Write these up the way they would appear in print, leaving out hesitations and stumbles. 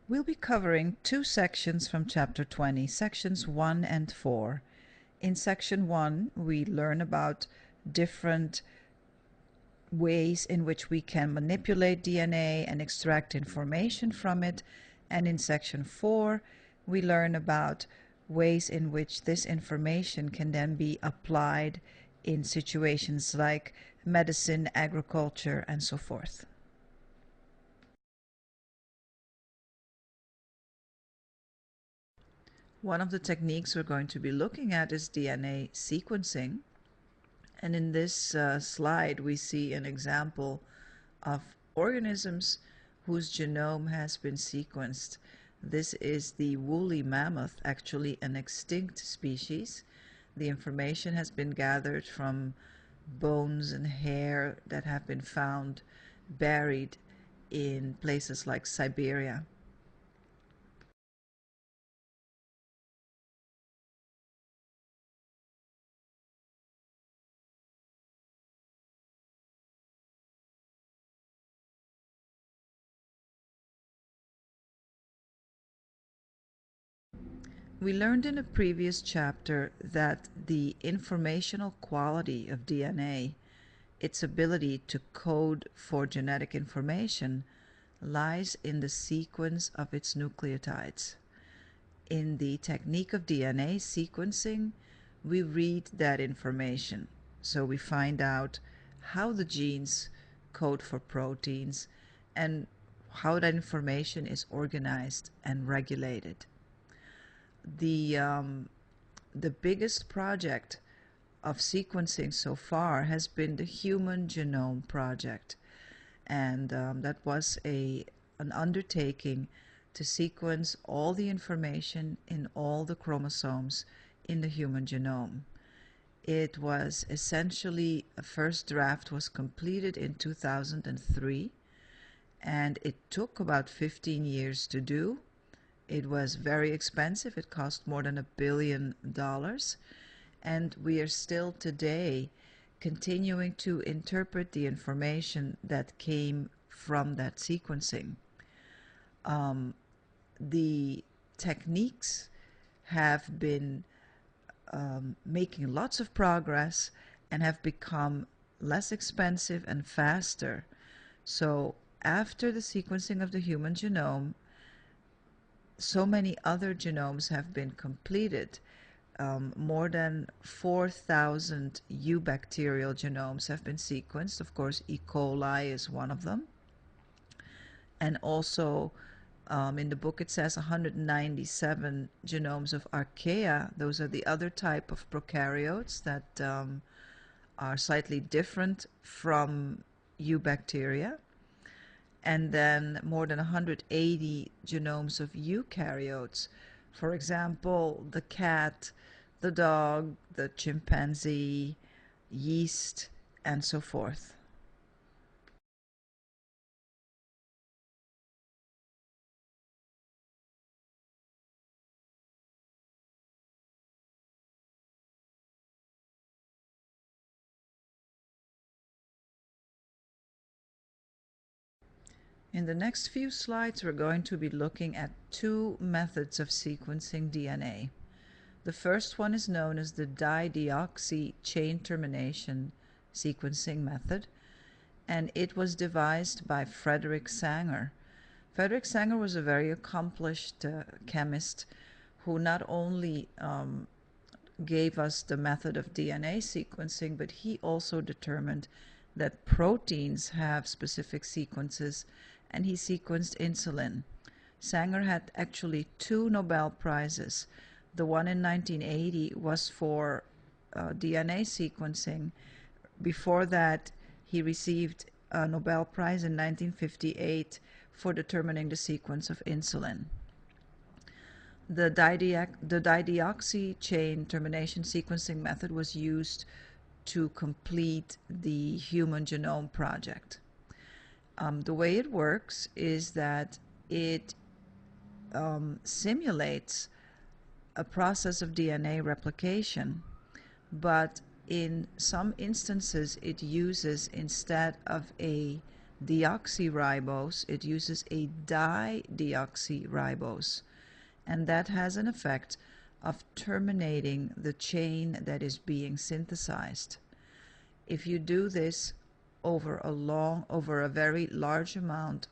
We'll be covering two sections from Chapter 20, Sections 1 and 4. In Section 1, we learn about different ways in which we can manipulate DNA and extract information from it. And in Section 4, we learn about ways in which this information can then be applied in situations like medicine, agriculture, and so forth. One of the techniques we're going to be looking at is DNA sequencing. And in this slide, we see an example of organisms whose genome has been sequenced. This is the woolly mammoth, actually an extinct species. The information has been gathered from bones and hair that have been found buried in places like Siberia. We learned in a previous chapter that the informational quality of DNA, its ability to code for genetic information, lies in the sequence of its nucleotides. In the technique of DNA sequencing, we read that information. So we find out how the genes code for proteins and how that information is organized and regulated. The biggest project of sequencing so far has been the Human Genome Project, and that was an undertaking to sequence all the information in all the chromosomes in the human genome. It was essentially, a first draft was completed in 2003, and it took about 15 years to do. It was very expensive. It cost more than $1 billion. And we are still today continuing to interpret the information that came from that sequencing. The techniques have been making lots of progress and have become less expensive and faster. So after the sequencing of the human genome, so many other genomes have been completed. More than 4,000 eubacterial genomes have been sequenced. Of course, E. coli is one of them. And also, in the book it says 197 genomes of archaea. Those are the other type of prokaryotes that are slightly different from eubacteria. And then more than 180 genomes of eukaryotes. For example, the cat, the dog, the chimpanzee, yeast, and so forth. In the next few slides, we're going to be looking at two methods of sequencing DNA. The first one is known as the dideoxy chain termination sequencing method, and it was devised by Frederick Sanger. Frederick Sanger was a very accomplished chemist who not only gave us the method of DNA sequencing, but he also determined that proteins have specific sequences, and he sequenced insulin. Sanger had actually 2 Nobel Prizes. The one in 1980 was for DNA sequencing. Before that, he received a Nobel Prize in 1958 for determining the sequence of insulin. The dideoxy chain termination sequencing method was used to complete the Human Genome Project. The way it works is that it simulates a process of DNA replication, but in some instances it uses, instead of a deoxyribose, it uses a dideoxyribose, and that has an effect of terminating the chain that is being synthesized. If you do this over a very large amount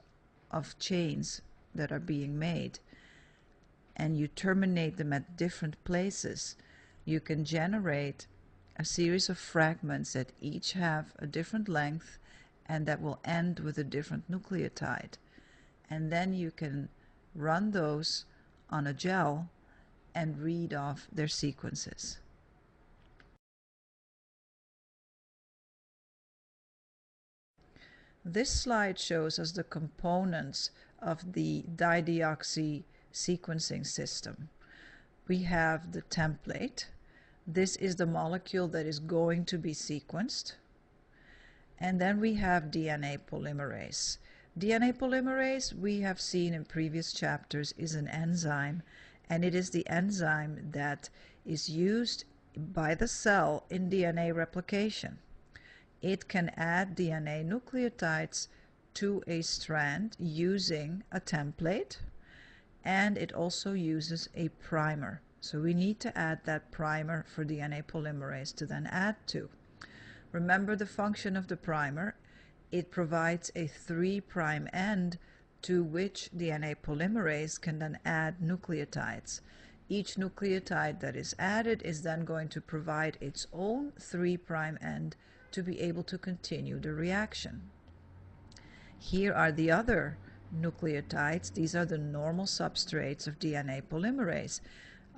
of chains that are being made, and you terminate them at different places, you can generate a series of fragments that each have a different length and that will end with a different nucleotide. And then you can run those on a gel and read off their sequences. This slide shows us the components of the dideoxy sequencing system. We have the template. This is the molecule that is going to be sequenced. And then we have DNA polymerase. DNA polymerase, we have seen in previous chapters, is an enzyme, and it is the enzyme that is used by the cell in DNA replication. It can add DNA nucleotides to a strand using a template, and it also uses a primer. So we need to add that primer for DNA polymerase to then add to. Remember the function of the primer. It provides a 3' end to which DNA polymerase can then add nucleotides. Each nucleotide that is added is then going to provide its own 3' end to be able to continue the reaction. Here are the other nucleotides. These are the normal substrates of DNA polymerase.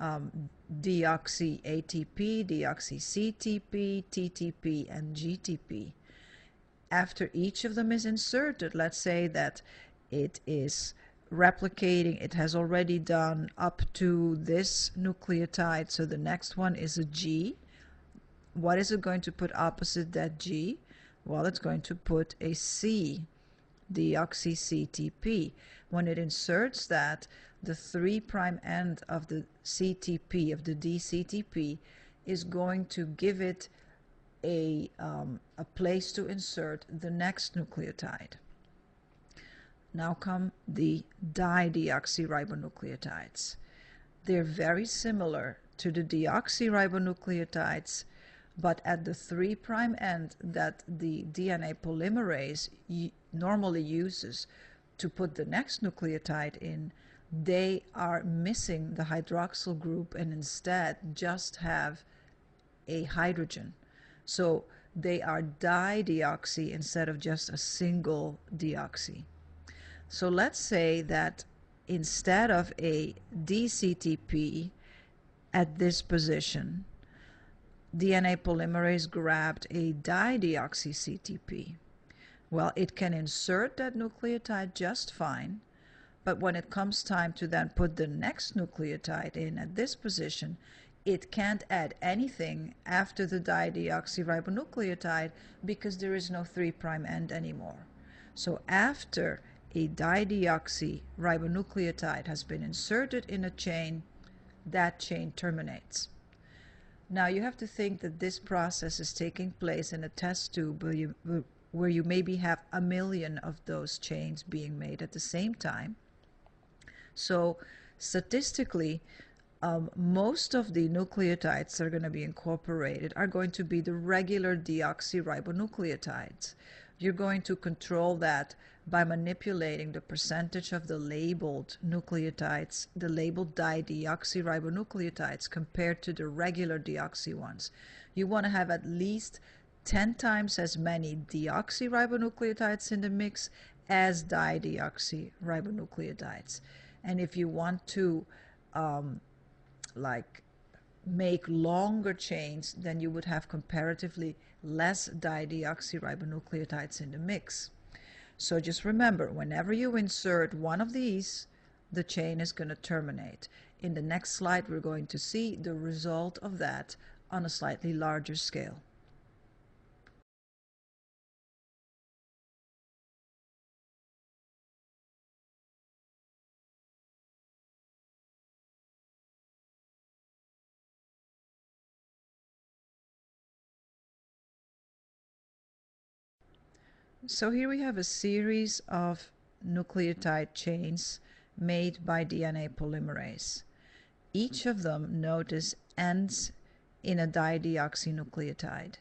Deoxy ATP, deoxy CTP, TTP, and GTP. After each of them is inserted, let's say that it is replicating, it has already done up to this nucleotide, so the next one is a G. What is it going to put opposite that G? Well, it's going to put a C, deoxy CTP. When it inserts that, the 3' end of the CTP, of the DCTP, is going to give it a place to insert the next nucleotide. Now come the dideoxyribonucleotides. They're very similar to the deoxyribonucleotides, but at the 3' end that the DNA polymerase normally uses to put the next nucleotide in, they are missing the hydroxyl group and instead just have a hydrogen. So they are dideoxy instead of just a single deoxy. So let's say that instead of a DCTP at this position, DNA polymerase grabbed a dideoxy CTP. Well, it can insert that nucleotide just fine, but when it comes time to then put the next nucleotide in at this position, it can't add anything after the dideoxyribonucleotide because there is no 3' end anymore. So after a dideoxyribonucleotide has been inserted in a chain, that chain terminates. Now you have to think that this process is taking place in a test tube where you maybe have 1 million of those chains being made at the same time. So statistically, most of the nucleotides that are going to be incorporated are going to be the regular deoxyribonucleotides. You're going to control that by manipulating the percentage of the labeled nucleotides, the labeled dideoxyribonucleotides, compared to the regular deoxy ones. You want to have at least 10 times as many deoxyribonucleotides in the mix as dideoxyribonucleotides. And if you want to make longer chains, then you would have comparatively less dideoxyribonucleotides in the mix. So just remember, whenever you insert one of these, the chain is going to terminate. In the next slide, we're going to see the result of that on a slightly larger scale. So here we have a series of nucleotide chains made by DNA polymerase. Each of them, notice, ends in a dideoxynucleotide.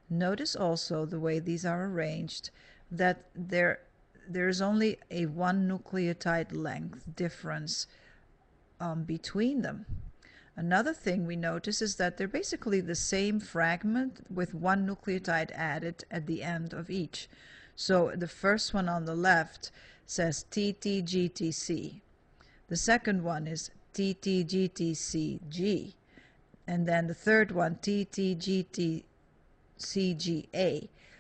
Notice also the way these are arranged, that there's only a one nucleotide length difference between them. Another thing we notice is that they're basically the same fragment with one nucleotide added at the end of each. So the first one on the left says TTGTC. The second one is TTGTCG. And then the third one, TTGTCGA.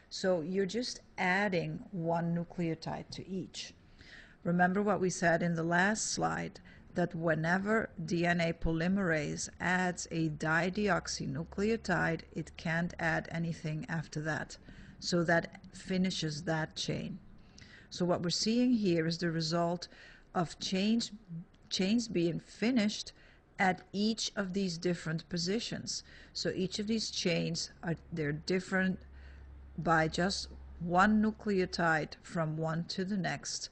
So you're just adding one nucleotide to each. Remember what we said in the last slide, that whenever DNA polymerase adds a dideoxynucleotide, it can't add anything after that. So that finishes that chain. So what we're seeing here is the result of chains being finished at each of these different positions. So each of these chains they're different by just one nucleotide from one to the next,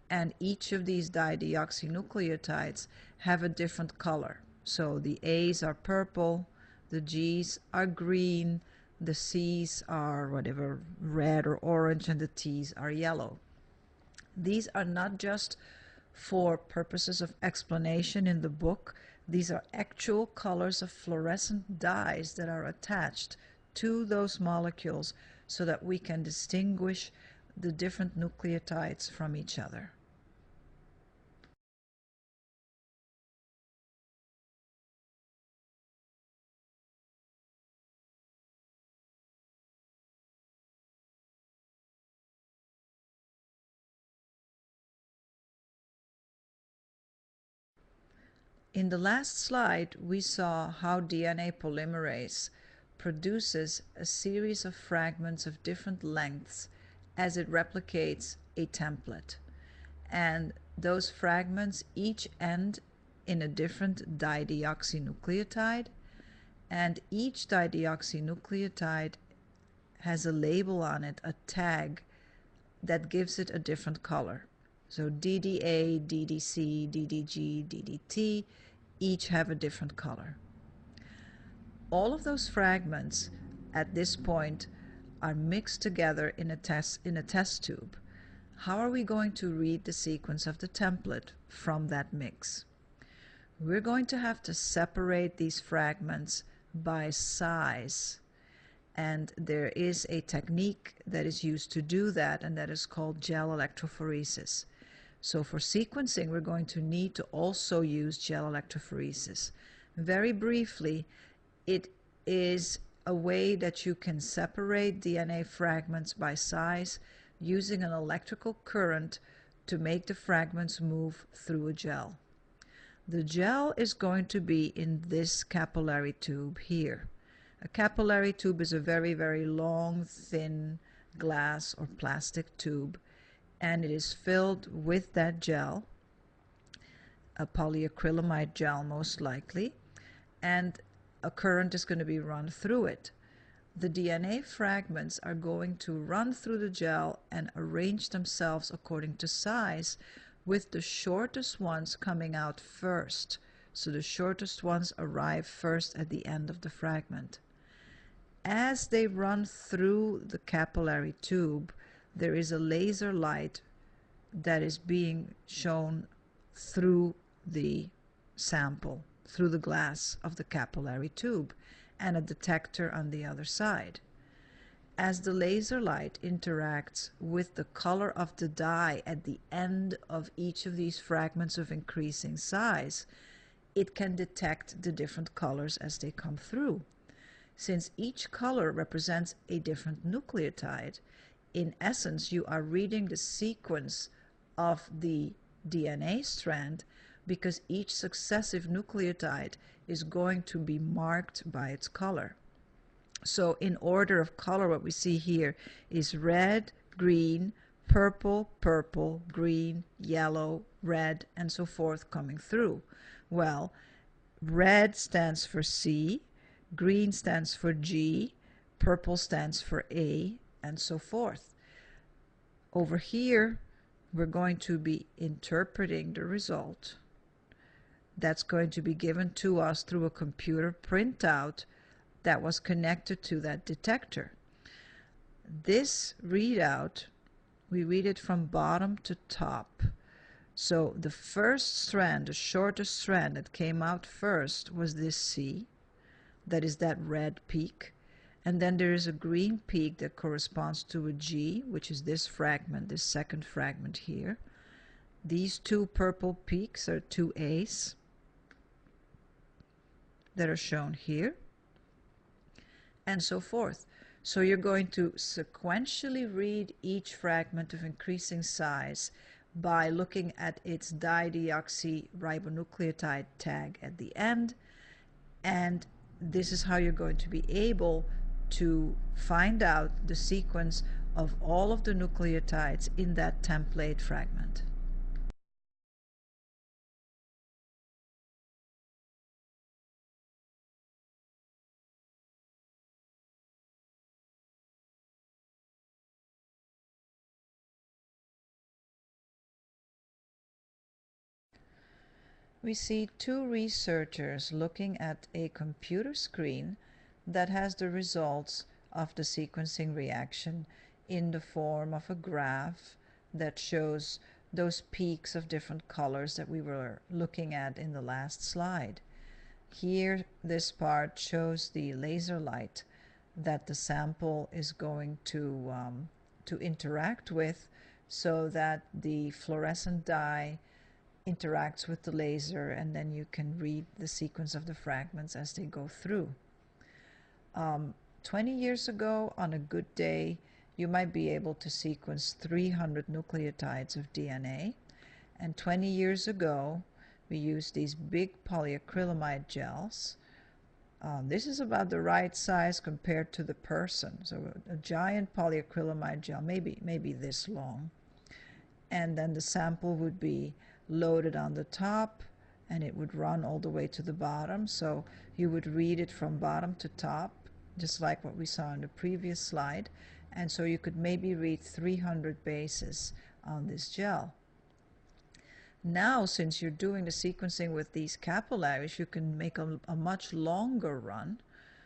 and each of these dideoxynucleotides have a different color. So the A's are purple, the G's are green, the C's are whatever, red or orange, and the T's are yellow. These are not just for purposes of explanation in the book. These are actual colors of fluorescent dyes that are attached to those molecules so that we can distinguish the different nucleotides from each other. In the last slide, we saw how DNA polymerase produces a series of fragments of different lengths as it replicates a template. And those fragments each end in a different dideoxynucleotide, and each dideoxynucleotide has a label on it, a tag that gives it a different color. So DDA, DDC, DDG, DDT each have a different color. All of those fragments at this point are mixed together in a test tube. How are we going to read the sequence of the template from that mix? We're going to have to separate these fragments by size. And there is a technique that is used to do that, and that is called gel electrophoresis. So for sequencing, we're going to need to also use gel electrophoresis. Very briefly, it is a way that you can separate DNA fragments by size using an electrical current to make the fragments move through a gel. The gel is going to be in this capillary tube here. A capillary tube is a very, very long, thin glass or plastic tube, and it is filled with that gel, a polyacrylamide gel most likely, and a current is going to be run through it. The DNA fragments are going to run through the gel and arrange themselves according to size, with the shortest ones coming out first. So the shortest ones arrive first at the end of the fragment. As they run through the capillary tube, there is a laser light that is being shown through the sample, through the glass of the capillary tube, and a detector on the other side. As the laser light interacts with the color of the dye at the end of each of these fragments of increasing size, it can detect the different colors as they come through. Since each color represents a different nucleotide, in essence, you are reading the sequence of the DNA strand, because each successive nucleotide is going to be marked by its color. So in order of color, what we see here is red, green, purple, purple, green, yellow, red, and so forth coming through. Well, red stands for C, green stands for G, purple stands for A, and so forth. Over here, we're going to be interpreting the result. That's going to be given to us through a computer printout that was connected to that detector. This readout, we read it from bottom to top. So the first strand, the shortest strand that came out first was this C, that is that red peak. And then there is a green peak that corresponds to a G, which is this fragment, this second fragment here. These two purple peaks are two A's that are shown here, and so forth. So you're going to sequentially read each fragment of increasing size by looking at its dideoxyribonucleotide tag at the end, and this is how you're going to be able to find out the sequence of all of the nucleotides in that template fragment. We see two researchers looking at a computer screen that has the results of the sequencing reaction in the form of a graph that shows those peaks of different colors that we were looking at in the last slide. Here, this part shows the laser light that the sample is going to interact with, so that the fluorescent dye interacts with the laser, and then you can read the sequence of the fragments as they go through. 20 years ago, on a good day, you might be able to sequence 300 nucleotides of DNA. And 20 years ago, we used these big polyacrylamide gels. This is about the right size compared to the person. So a giant polyacrylamide gel, maybe this long. And then the sample would be loaded on the top, and it would run all the way to the bottom. So you would read it from bottom to top, just like what we saw in the previous slide. And so you could maybe read 300 bases on this gel. Now, since you're doing the sequencing with these capillaries, you can make a much longer run.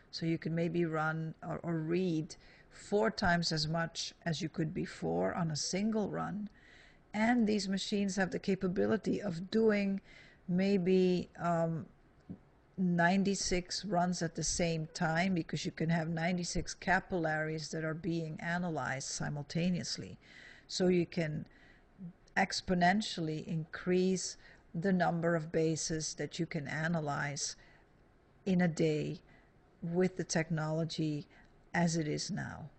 So you can maybe run or read 4 times as much as you could before on a single run. And these machines have the capability of doing maybe 96 runs at the same time, because you can have 96 capillaries that are being analyzed simultaneously. So you can exponentially increase the number of bases that you can analyze in a day with the technology as it is now.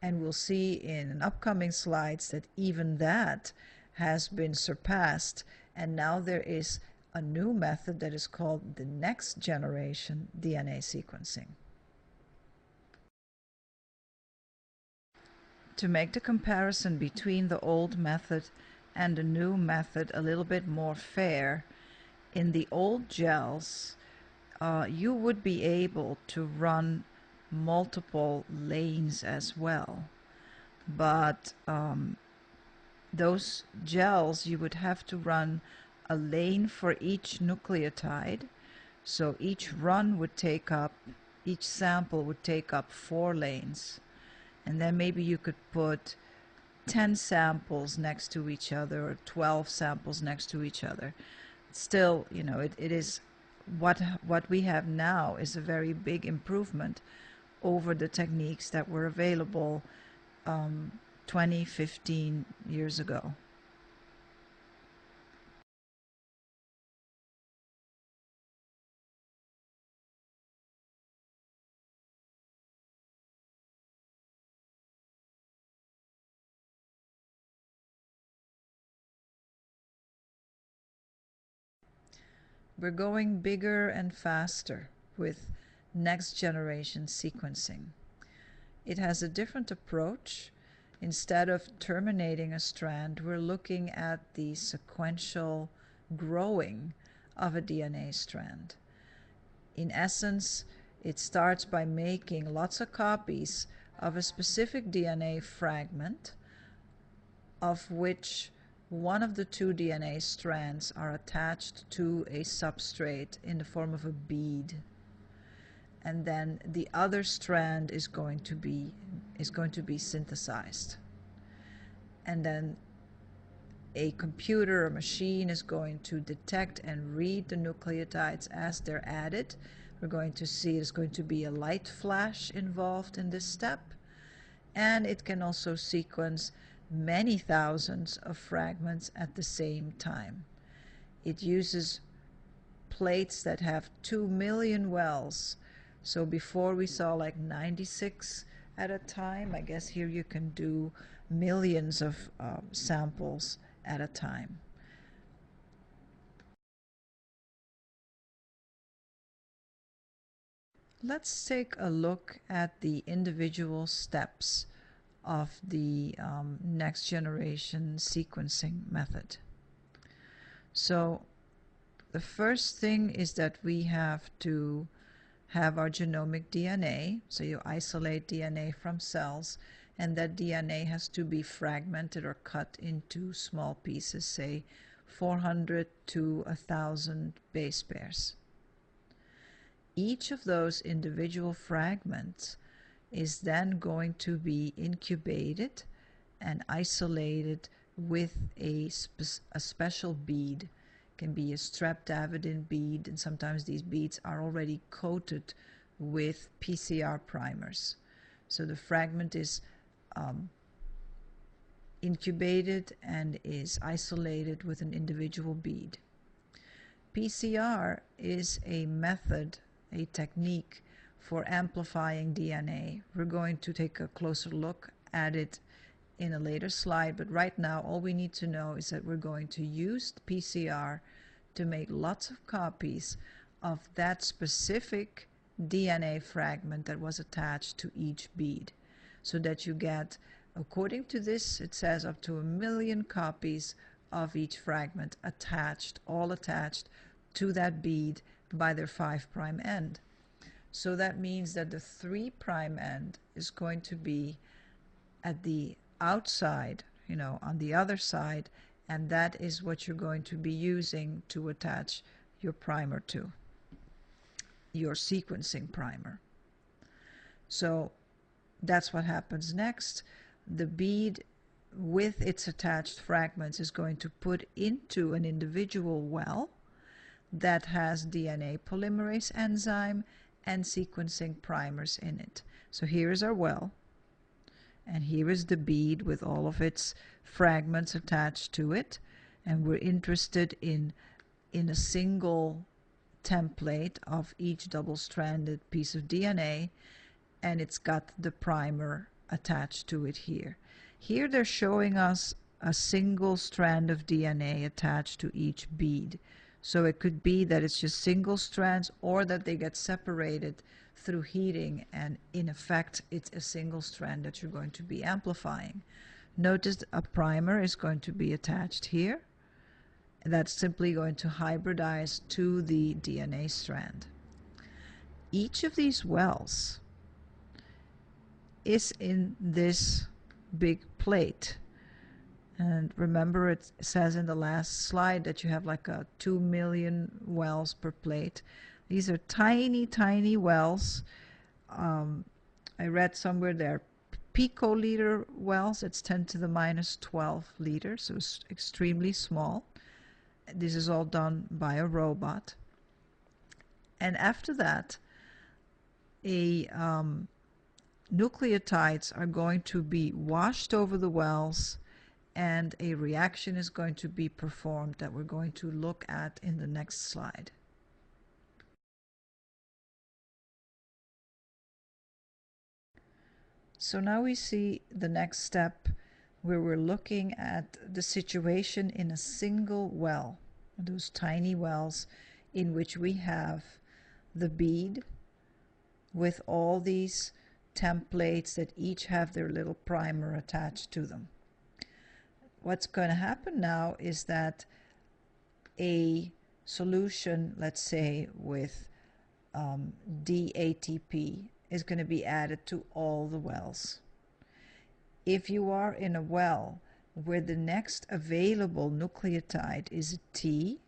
And we'll see in upcoming slides that even that has been surpassed, and now there is a new method that is called the next generation DNA sequencing. To make the comparison between the old method and the new method a little bit more fair, in the old gels, you would be able to run multiple lanes as well. But those gels, you would have to run a lane for each nucleotide. So each run would take up, each sample would take up 4 lanes. And then maybe you could put 10 samples next to each other, or 12 samples next to each other. Still, you know, it is what we have now is a very big improvement over the techniques that were available 20, 15 years ago. We're going bigger and faster with next generation sequencing. It has a different approach. Instead of terminating a strand, we're looking at the sequential growing of a DNA strand. In essence, it starts by making lots of copies of a specific DNA fragment, of which one of the two DNA strands are attached to a substrate in the form of a bead, and then the other strand is going to be synthesized, and then a computer or machine is going to detect and read the nucleotides as they're added. We're going to see there's going to be a light flash involved in this step, and it can also sequence many thousands of fragments at the same time. It uses plates that have 2 million wells. So before we saw like 96 at a time. I guess here you can do millions of samples at a time. Let's take a look at the individual steps of the next generation sequencing method. So the first thing is that we have to have our genomic DNA. So you isolate DNA from cells, and that DNA has to be fragmented or cut into small pieces, say 400 to 1,000 base pairs. Each of those individual fragments is then going to be incubated and isolated with a special bead. It can be a streptavidin bead, and sometimes these beads are already coated with PCR primers. So the fragment is incubated and is isolated with an individual bead. PCR is a method, a technique for amplifying DNA. We're going to take a closer look at it in a later slide, but right now all we need to know is that we're going to use the PCR to make lots of copies of that specific DNA fragment that was attached to each bead, so that you get, according to this, it says up to 1 million copies of each fragment attached, all attached to that bead by their 5' end. So that means that the 3' end is going to be at the outside, on the other side, and that is what you're going to be using to attach your primer to, your sequencing primer. So that's what happens next. The bead with its attached fragments is going to put into an individual well that has DNA polymerase enzyme and sequencing primers in it. So here is our well, and here is the bead with all of its fragments attached to it, and we're interested in a single template of each double-stranded piece of DNA, and it's got the primer attached to it here. Here they're showing us a single strand of DNA attached to each bead. So it could be that it's just single strands, or that they get separated through heating, and in effect it's a single strand that you're going to be amplifying. Notice a primer is going to be attached here. That's simply going to hybridize to the DNA strand. Each of these wells is in this big plate. And remember, it says in the last slide that you have like a 2 million wells per plate. These are tiny, tiny wells. I read somewhere they're picoliter wells. It's 10 to the minus 12 liters, so it's extremely small. This is all done by a robot. And after that, nucleotides are going to be washed over the wells, and a reaction is going to be performed that we're going to look at in the next slide. So now we see the next step, where we're looking at the situation in a single well, those tiny wells in which we have the bead with all these templates that each have their little primer attached to them. What's going to happen now is that a solution, let's say with DATP, is going to be added to all the wells. If you are in a well where the next available nucleotide is a T,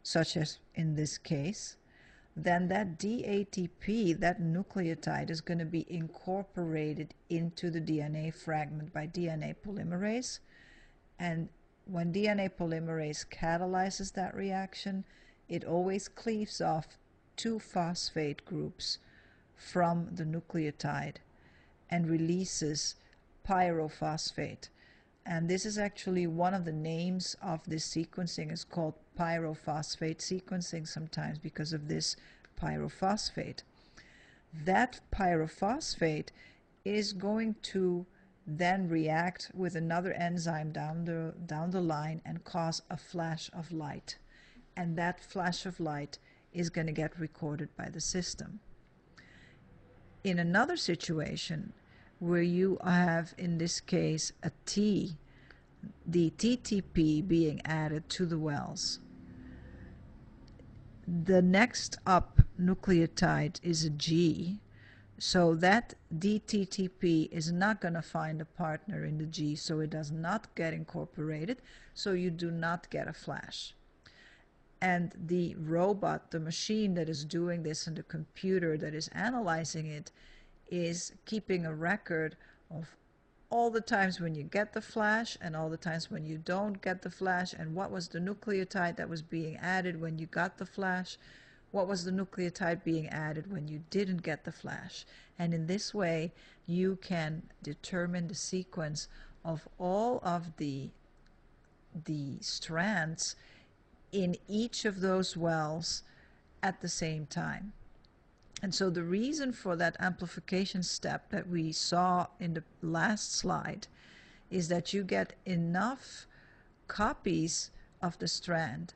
such as in this case, then that DATP, that nucleotide, is going to be incorporated into the DNA fragment by DNA polymerase. And when DNA polymerase catalyzes that reaction, it always cleaves off two phosphate groups from the nucleotide and releases pyrophosphate. And this is actually one of the names of this sequencing is called pyrophosphate sequencing sometimes because of this pyrophosphate. That pyrophosphate is going to then react with another enzyme down the line and cause a flash of light. And that flash of light is going to get recorded by the system. In another situation where you have, in this case, a T, the TTP being added to the wells, the next up nucleotide is a G, so that DTTP is not going to find a partner in the G, so it does not get incorporated, so you do not get a flash. And the robot, the machine that is doing this, and the computer that is analyzing it, is keeping a record of all the times when you get the flash and all the times when you don't get the flash, and what was the nucleotide that was being added when you got the flash, what was the nucleotide being added when you didn't get the flash. And in this way you can determine the sequence of all of the strands in each of those wells at the same time. And so the reason for that amplification step that we saw in the last slide is that you get enough copies of the strand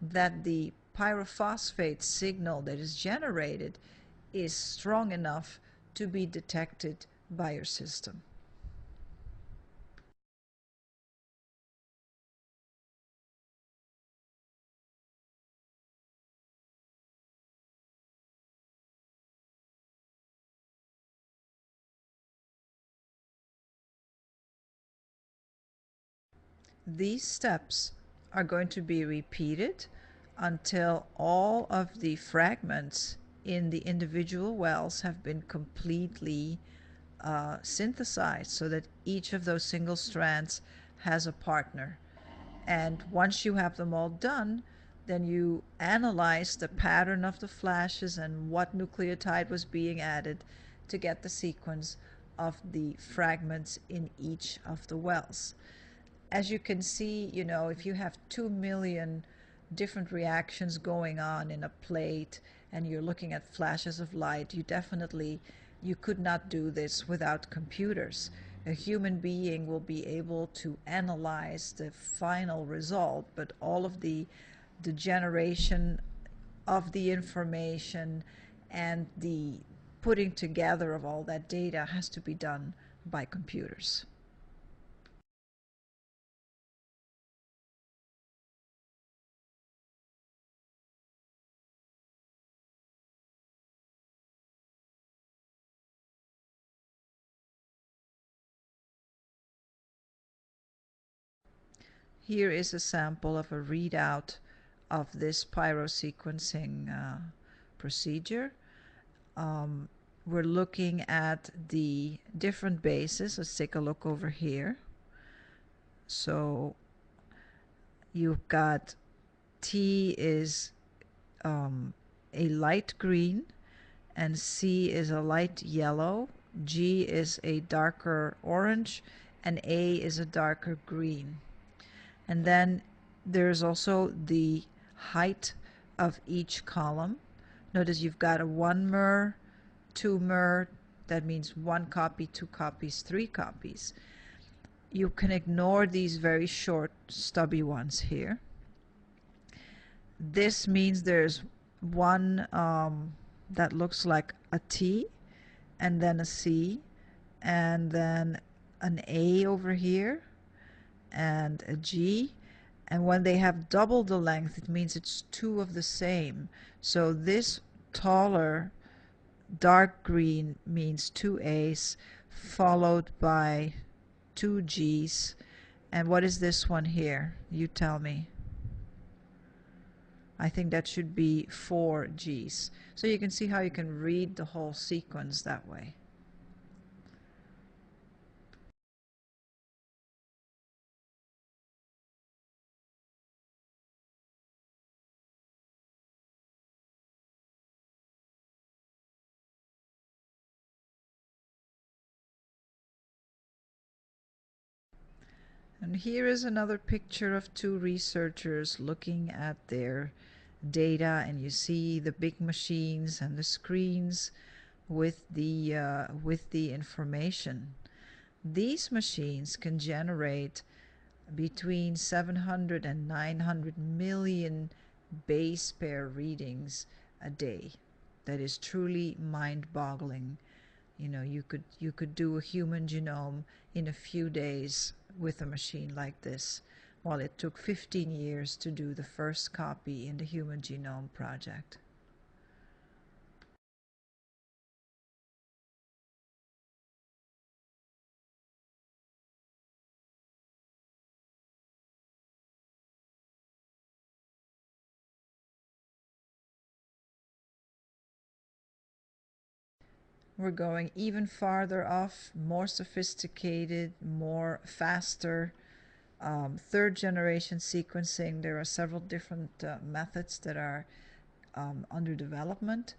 that the pyrophosphate signal that is generated is strong enough to be detected by your system. These steps are going to be repeated until all of the fragments in the individual wells have been completely synthesized, so that each of those single strands has a partner. And once you have them all done, then you analyze the pattern of the flashes and what nucleotide was being added to get the sequence of the fragments in each of the wells. As you can see, if you have 2 million different reactions going on in a plate and you're looking at flashes of light, you could not do this without computers. A human being will be able to analyze the final result, but all of the generation of the information and the putting together of all that data has to be done by computers. Here is a sample of a readout of this pyrosequencing procedure. We're looking at the different bases. Let's take a look over here. So you've got T is a light green, and C is a light yellow, G is a darker orange, and A is a darker green. And then there's also the height of each column. Notice you've got a 1 mer, 2 mer, that means 1 copy, 2 copies, 3 copies. You can ignore these very short stubby ones here. This means there's one that looks like a T, and then a C, and then an A over here, and a G. And when they have double the length, it means it's 2 of the same. So this taller dark green means 2 A's followed by 2 G's, And what is this one here? You tell me. I think that should be 4 Gs. So you can see how you can read the whole sequence that way. And here is another picture of two researchers looking at their data, and you see the big machines and the screens with the information. These machines can generate between 700 and 900 million base pair readings a day. That is truly mind-boggling. You know, you could do a human genome in a few days with a machine like this, while it took 15 years to do the first copy in the Human Genome Project. We're going even farther off, more sophisticated, more faster. Third generation sequencing, there are several different methods that are under development.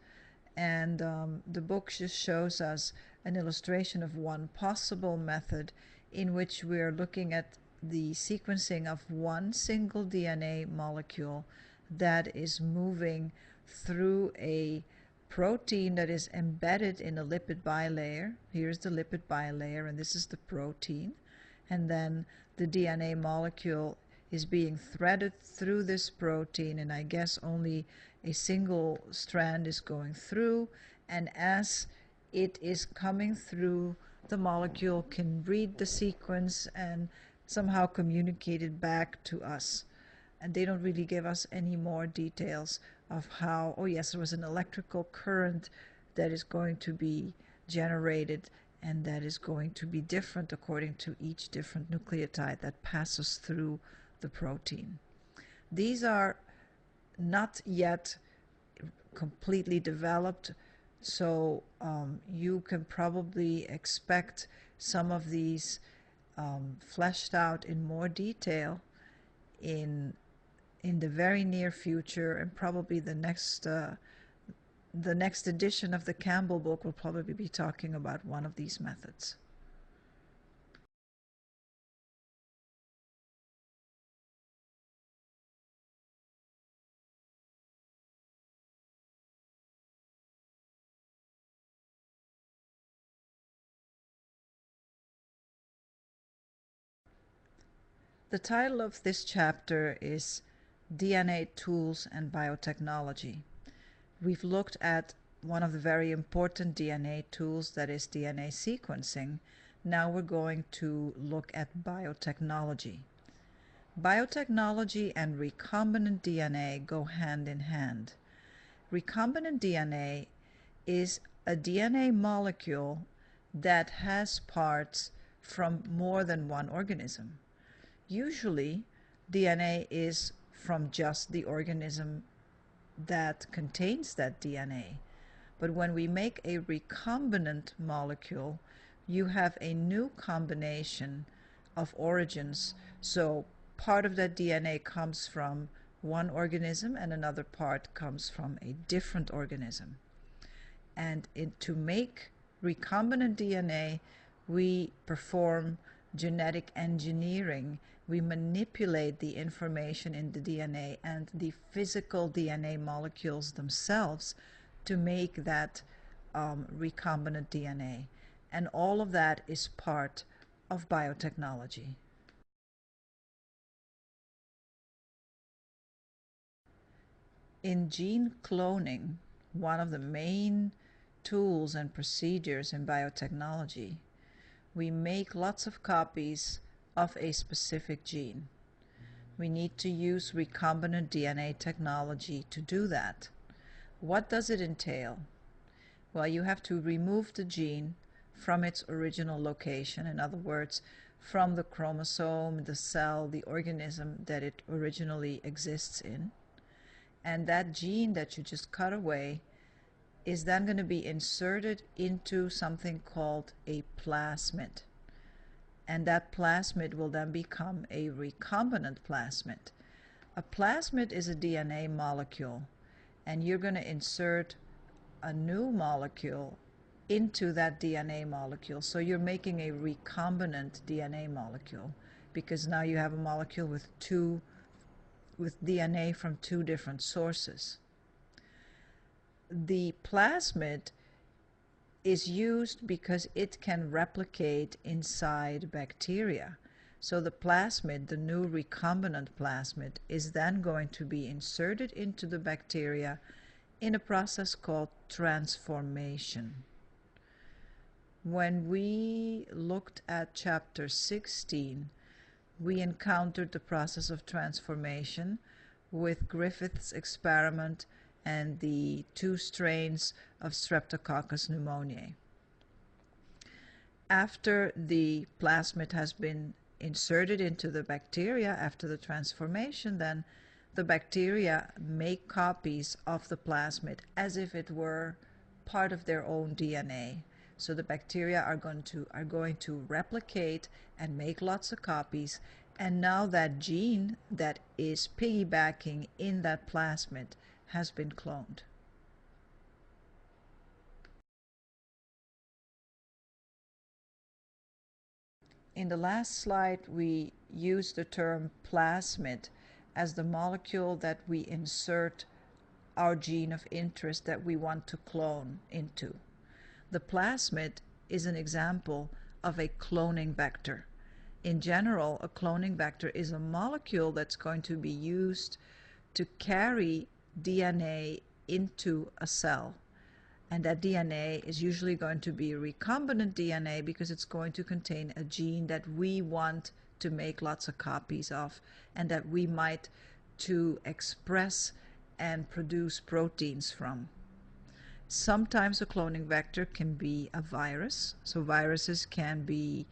And the book just shows us an illustration of one possible method in which we're looking at the sequencing of one single DNA molecule that is moving through a protein that is embedded in a lipid bilayer. Here's the lipid bilayer, and this is the protein. And then the DNA molecule is being threaded through this protein, and I guess only a single strand is going through, and as it is coming through, the molecule can read the sequence and somehow communicate it back to us. And they don't really give us any more details of how, oh yes, there was an electrical current that is going to be generated, and that is going to be different according to each different nucleotide that passes through the protein. These are not yet completely developed, so you can probably expect some of these fleshed out in more detail in the very near future, and probably the next edition of the Campbell book will probably be talking about one of these methods. The title of this chapter is DNA Tools and Biotechnology. We've looked at one of the very important DNA tools, that is DNA sequencing. Now we're going to look at biotechnology. Biotechnology and recombinant DNA go hand in hand. Recombinant DNA is a DNA molecule that has parts from more than one organism. Usually, DNA is from just the organism that contains that DNA. But when we make a recombinant molecule, you have a new combination of origins. So part of that DNA comes from one organism and another part comes from a different organism. And to make recombinant DNA, we perform genetic engineering. We manipulate the information in the DNA and the physical DNA molecules themselves to make that recombinant DNA. And all of that is part of biotechnology. In gene cloning, one of the main tools and procedures in biotechnology, we make lots of copies of a specific gene. We need to use recombinant DNA technology to do that. What does it entail? Well, you have to remove the gene from its original location. In other words, from the chromosome, the cell, the organism that it originally exists in. And that gene that you just cut away is then going to be inserted into something called a plasmid. And that plasmid will then become a recombinant plasmid. A plasmid is a DNA molecule, and you're going to insert a new molecule into that DNA molecule. So you're making a recombinant DNA molecule, because now you have a molecule with DNA from two different sources. The plasmid is used because it can replicate inside bacteria. So the plasmid, the new recombinant plasmid, is then going to be inserted into the bacteria in a process called transformation. When we looked at chapter 16, we encountered the process of transformation with Griffith's experiment and the 2 strains of Streptococcus pneumoniae. After the plasmid has been inserted into the bacteria, after the transformation, then the bacteria make copies of the plasmid as if it were part of their own DNA. So the bacteria are going to replicate and make lots of copies, and now that gene that is piggybacking in that plasmid has been cloned. In the last slide, we used the term plasmid as the molecule that we insert our gene of interest that we want to clone into. The plasmid is an example of a cloning vector. In general, a cloning vector is a molecule that's going to be used to carry DNA into a cell. And that DNA is usually going to be recombinant DNA because it's going to contain a gene that we want to make lots of copies of, and that we might to express and produce proteins from. Sometimes a cloning vector can be a virus. So viruses can be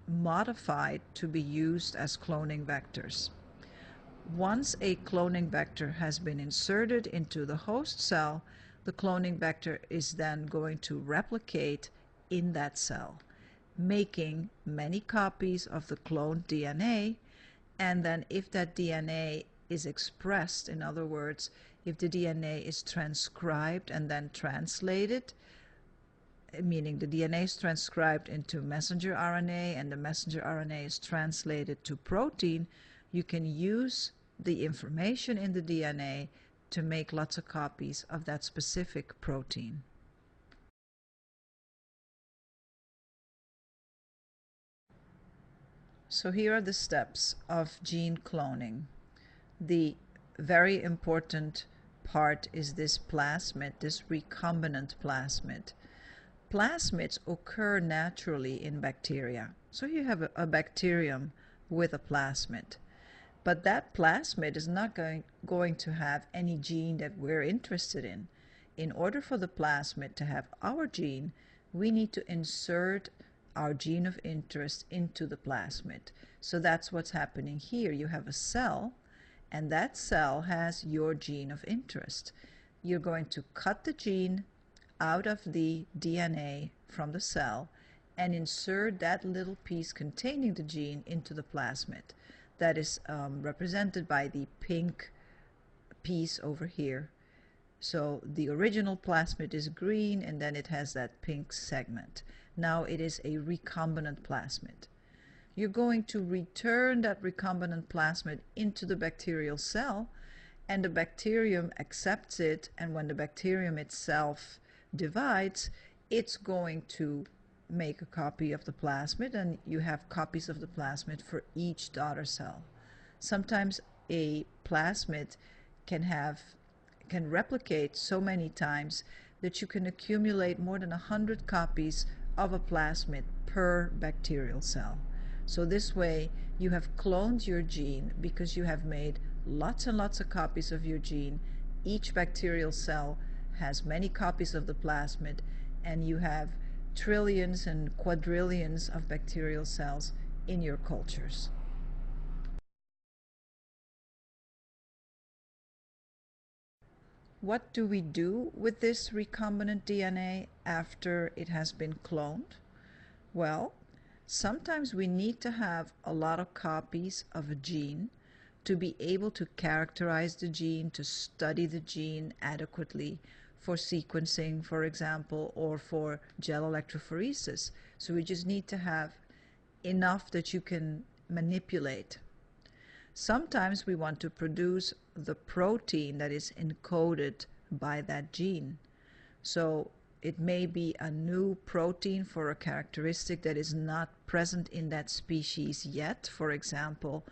modified to be used as cloning vectors. Once a cloning vector has been inserted into the host cell, the cloning vector is then going to replicate in that cell, making many copies of the cloned DNA. And then if that DNA is expressed, in other words, if the DNA is transcribed and then translated, meaning the DNA is transcribed into messenger RNA and the messenger RNA is translated to protein, you can use the information in the DNA to make lots of copies of that specific protein. So here are the steps of gene cloning. The very important part is this plasmid, this recombinant plasmid. Plasmids occur naturally in bacteria. So you have a bacterium with a plasmid. But that plasmid is not going to have any gene that we're interested in. In order for the plasmid to have our gene, we need to insert our gene of interest into the plasmid. So that's what's happening here. You have a cell, and that cell has your gene of interest. You're going to cut the gene out of the DNA from the cell and insert that little piece containing the gene into the plasmid. That is represented by the pink piece over here. So the original plasmid is green, and then it has that pink segment. Now it is a recombinant plasmid. You're going to return that recombinant plasmid into the bacterial cell, and the bacterium accepts it, and when the bacterium itself divides, it's going to make a copy of the plasmid, and you have copies of the plasmid for each daughter cell. Sometimes a plasmid can replicate so many times that you can accumulate more than 100 copies of a plasmid per bacterial cell. So this way you have cloned your gene because you have made lots and lots of copies of your gene. Each bacterial cell has many copies of the plasmid, and you have trillions and quadrillions of bacterial cells in your cultures. What do we do with this recombinant DNA after it has been cloned? Well, sometimes we need to have a lot of copies of a gene to be able to characterize the gene, to study the gene adequately for sequencing, for example, or for gel electrophoresis. So we just need to have enough that you can manipulate. Sometimes we want to produce the protein that is encoded by that gene. So it may be a new protein for a characteristic that is not present in that species yet. For example,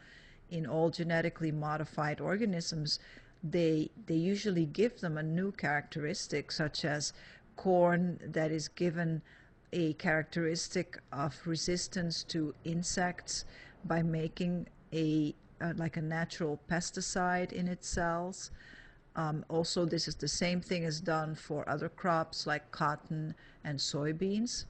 in all genetically modified organisms, they usually give them a new characteristic, such as corn that is given a characteristic of resistance to insects by making like a natural pesticide in its cells. Also, this is the same thing as done for other crops like cotton and soybeans.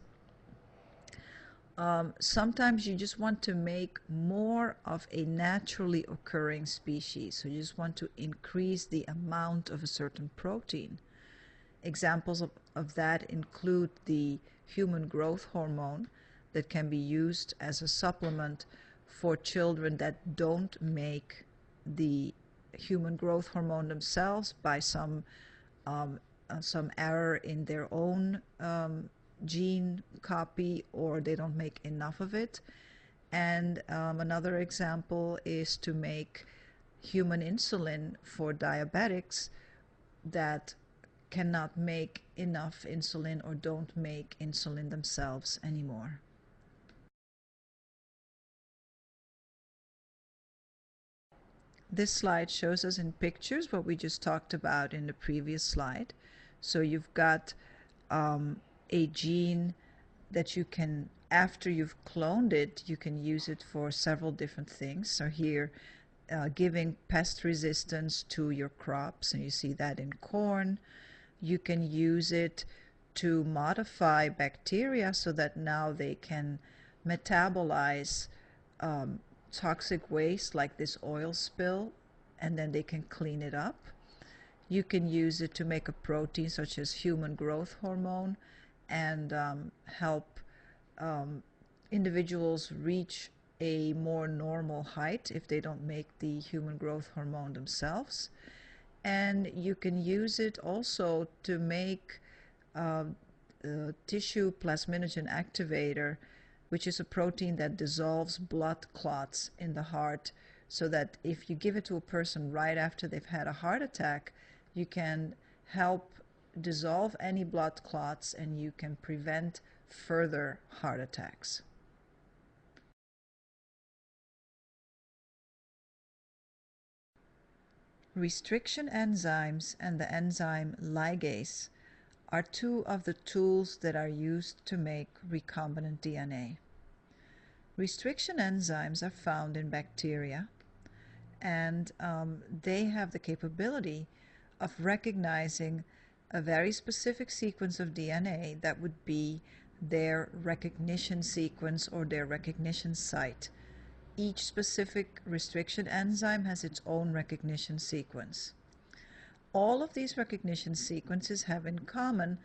Sometimes you just want to make more of a naturally occurring species. So you just want to increase the amount of a certain protein. Examples of that include the human growth hormone that can be used as a supplement for children that don't make the human growth hormone themselves by some error in their own gene copy, or they don't make enough of it. And another example is to make human insulin for diabetics that cannot make enough insulin or don't make insulin themselves anymore. This slide shows us in pictures what we just talked about in the previous slide. So you've got a gene that you can, after you've cloned it, you can use it for several different things. So here, giving pest resistance to your crops, and you see that in corn. You can use it to modify bacteria so that now they can metabolize toxic waste like this oil spill, and then they can clean it up. You can use it to make a protein such as human growth hormone and help individuals reach a more normal height if they don't make the human growth hormone themselves. And you can use it also to make tissue plasminogen activator, which is a protein that dissolves blood clots in the heart, so that if you give it to a person right after they've had a heart attack, you can help dissolve any blood clots and you can prevent further heart attacks. Restriction enzymes and the enzyme ligase are two of the tools that are used to make recombinant DNA. Restriction enzymes are found in bacteria, and they have the capability of recognizing a very specific sequence of DNA that would be their recognition sequence or their recognition site. Each specific restriction enzyme has its own recognition sequence. All of these recognition sequences have in common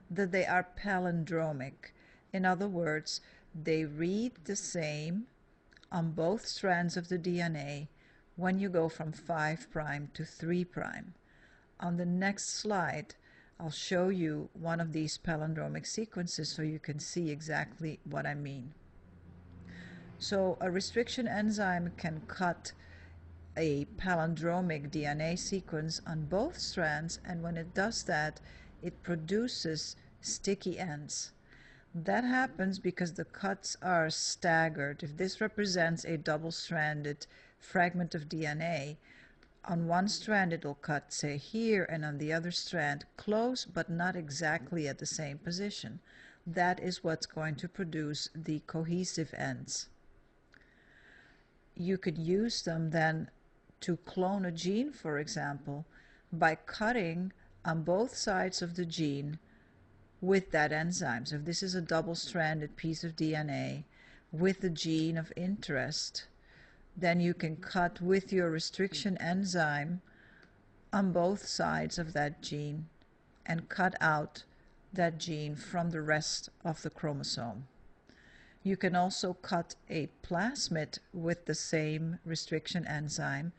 that they are palindromic. In other words, they read the same on both strands of the DNA when you go from 5' to 3'. On the next slide, I'll show you one of these palindromic sequences so you can see exactly what I mean. So a restriction enzyme can cut a palindromic DNA sequence on both strands, and when it does that, it produces sticky ends. That happens because the cuts are staggered. If this represents a double-stranded fragment of DNA, on one strand it will cut, say, here, and on the other strand close, but not exactly at the same position. That is what's going to produce the cohesive ends. You could use them then to clone a gene, for example, by cutting on both sides of the gene with that enzyme. So if this is a double-stranded piece of DNA with the gene of interest, then you can cut with your restriction enzyme on both sides of that gene and cut out that gene from the rest of the chromosome. You can also cut a plasmid with the same restriction enzyme,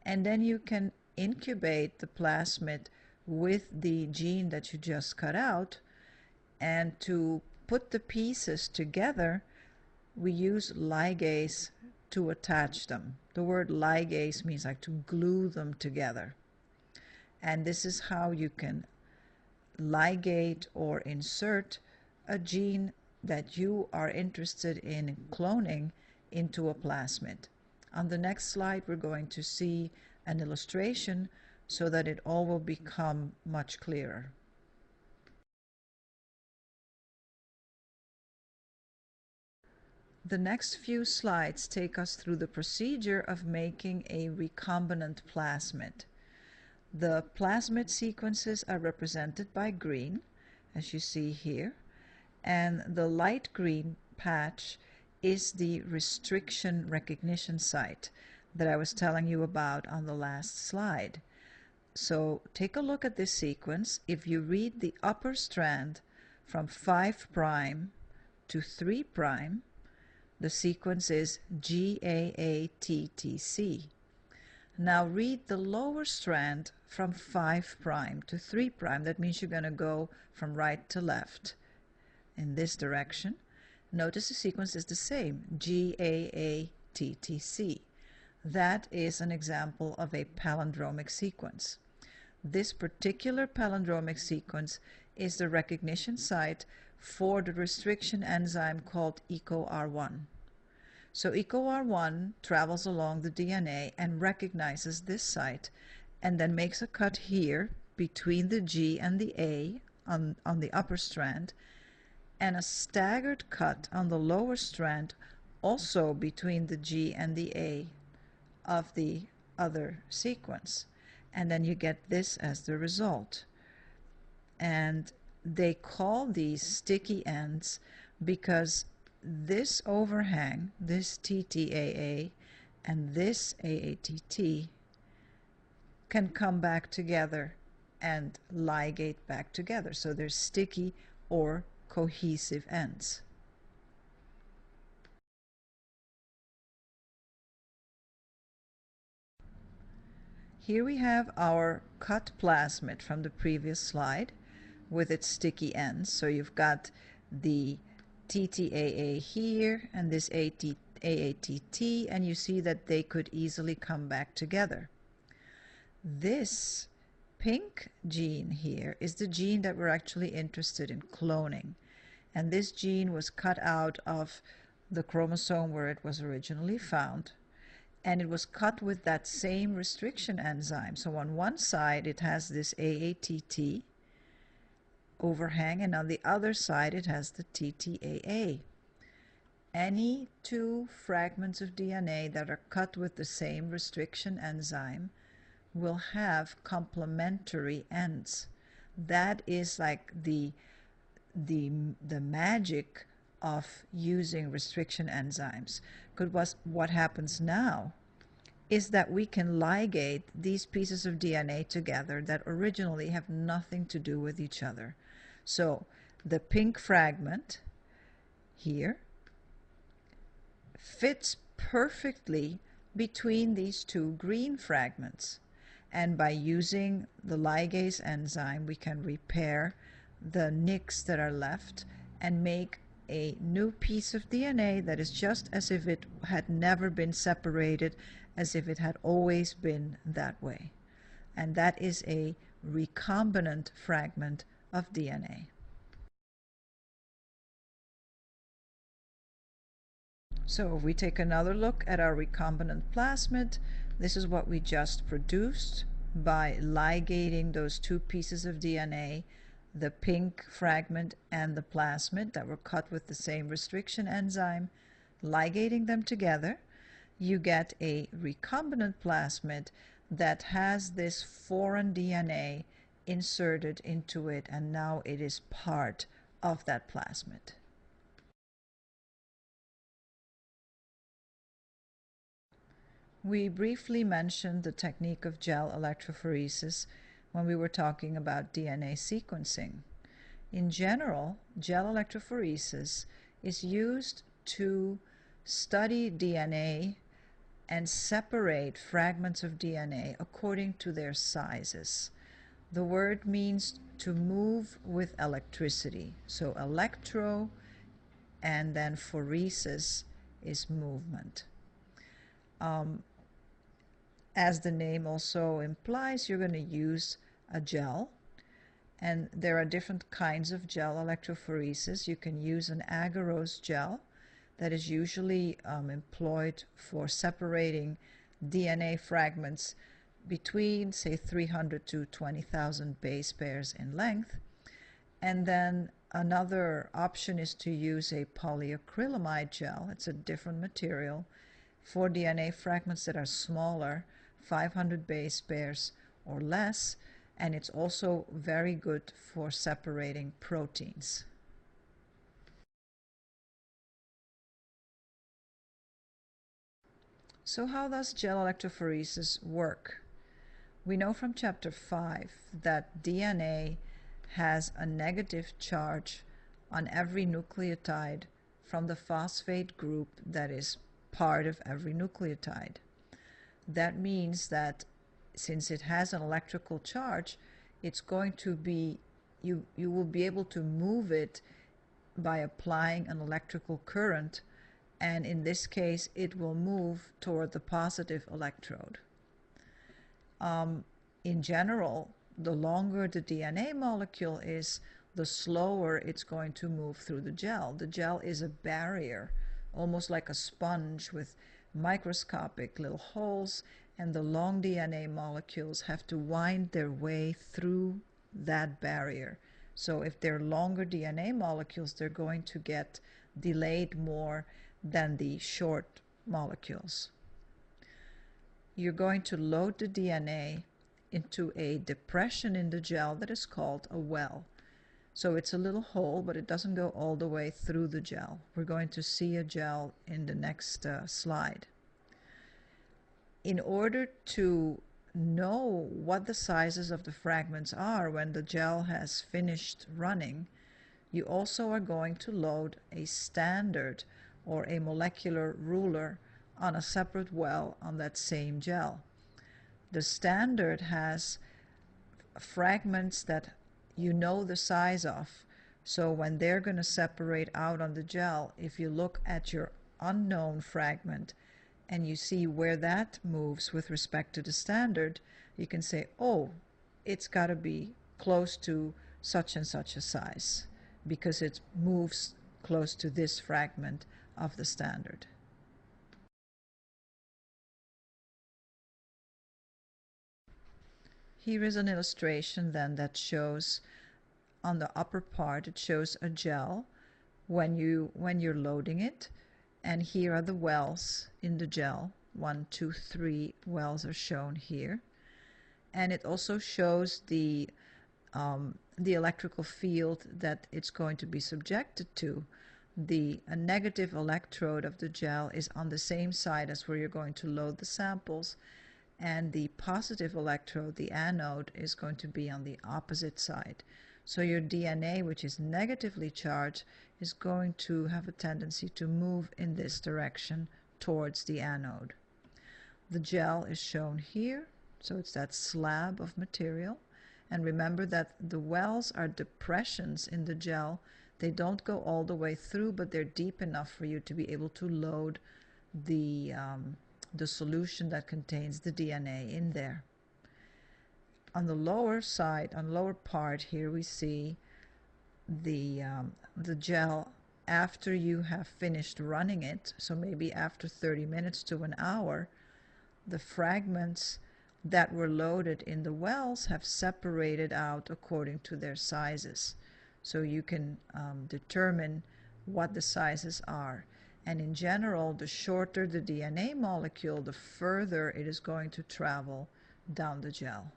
and then you can incubate the plasmid with the gene that you just cut out. And to put the pieces together, we use ligase to attach them. The word ligase means like to glue them together. And this is how you can ligate or insert a gene that you are interested in cloning into a plasmid. On the next slide, we're going to see an illustration so that it all will become much clearer. The next few slides take us through the procedure of making a recombinant plasmid. The plasmid sequences are represented by green, as you see here, and the light green patch is the restriction recognition site that I was telling you about on the last slide. So take a look at this sequence. If you read the upper strand from 5' to 3', the sequence is GAATTC. Now read the lower strand from 5' to 3'. That means you're going to go from right to left in this direction. Notice the sequence is the same, GAATTC. That is an example of a palindromic sequence. This particular palindromic sequence is the recognition site for the restriction enzyme called EcoR1. So EcoR1 travels along the DNA and recognizes this site and then makes a cut here between the G and the A on the upper strand, and a staggered cut on the lower strand also between the G and the A of the other sequence. And then you get this as the result. And they call these sticky ends because this overhang, this TTAA and this AATT, can come back together and ligate back together. So they're sticky or cohesive ends. Here we have our cut plasmid from the previous slide with its sticky ends. So you've got the TTAA here and this AATT, and you see that they could easily come back together. This pink gene here is the gene that we're actually interested in cloning, and this gene was cut out of the chromosome where it was originally found, and it was cut with that same restriction enzyme. So on one side it has this AATT overhang, and on the other side it has the TTAA. Any two fragments of DNA that are cut with the same restriction enzyme will have complementary ends. That is like the magic of using restriction enzymes. Because what happens now is that we can ligate these pieces of DNA together that originally have nothing to do with each other. So the pink fragment here fits perfectly between these two green fragments. And by using the ligase enzyme, we can repair the nicks that are left and make a new piece of DNA that is just as if it had never been separated, as if it had always been that way. And that is a recombinant fragment of DNA. So if we take another look at our recombinant plasmid, this is what we just produced by ligating those two pieces of DNA, the pink fragment and the plasmid that were cut with the same restriction enzyme. Ligating them together, you get a recombinant plasmid that has this foreign DNA inserted into it, and now it is part of that plasmid. We briefly mentioned the technique of gel electrophoresis when we were talking about DNA sequencing. In general, gel electrophoresis is used to study DNA and separate fragments of DNA according to their sizes. The word means to move with electricity. So electro and then phoresis is movement. As the name also implies, you're going to use a gel. And there are different kinds of gel electrophoresis. You can use an agarose gel that is usually employed for separating DNA fragments between, say, 300 to 20,000 base pairs in length. And then another option is to use a polyacrylamide gel. It's a different material for DNA fragments that are smaller, 500 base pairs or less, and it's also very good for separating proteins. So how does gel electrophoresis work? We know from chapter 5 that DNA has a negative charge on every nucleotide from the phosphate group that is part of every nucleotide. That means that since it has an electrical charge, it's going to be, you will be able to move it by applying an electrical current, and in this case it will move toward the positive electrode. In general, the longer the DNA molecule is, the slower it's going to move through the gel. The gel is a barrier, almost like a sponge with microscopic little holes, and the long DNA molecules have to wind their way through that barrier. So if they're longer DNA molecules, they're going to get delayed more than the short molecules. You're going to load the DNA into a depression in the gel that is called a well. So it's a little hole, but it doesn't go all the way through the gel. We're going to see a gel in the next slide. In order to know what the sizes of the fragments are when the gel has finished running, you also are going to load a standard or a molecular ruler on a separate well on that same gel. The standard has fragments that you know the size of, so when they're going to separate out on the gel, if you look at your unknown fragment and you see where that moves with respect to the standard, you can say, oh, it's got to be close to such and such a size because it moves close to this fragment of the standard. Here is an illustration then that shows on the upper part, it shows a gel when you're loading it, and here are the wells in the gel. 1, 2, 3 wells are shown here, and it also shows the electrical field that it's going to be subjected to. The negative electrode of the gel is on the same side as where you're going to load the samples, and the positive electrode, the anode, is going to be on the opposite side. So your DNA, which is negatively charged, is going to have a tendency to move in this direction towards the anode. The gel is shown here, so it's that slab of material. And remember that the wells are depressions in the gel. They don't go all the way through, but they're deep enough for you to be able to load the solution that contains the DNA in there. On the lower side, on the lower part here, we see the gel after you have finished running it, so maybe after 30 minutes to an hour, the fragments that were loaded in the wells have separated out according to their sizes. So you can determine what the sizes are. And in general, the shorter the DNA molecule, the further it is going to travel down the gel.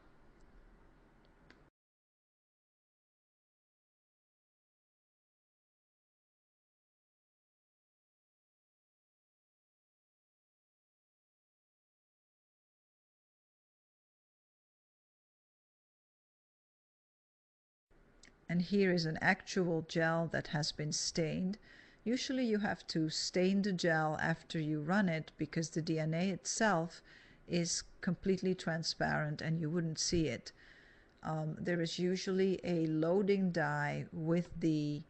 And here is an actual gel that has been stained. Usually you have to stain the gel after you run it because the DNA itself is completely transparent and you wouldn't see it. There is usually a loading dye with the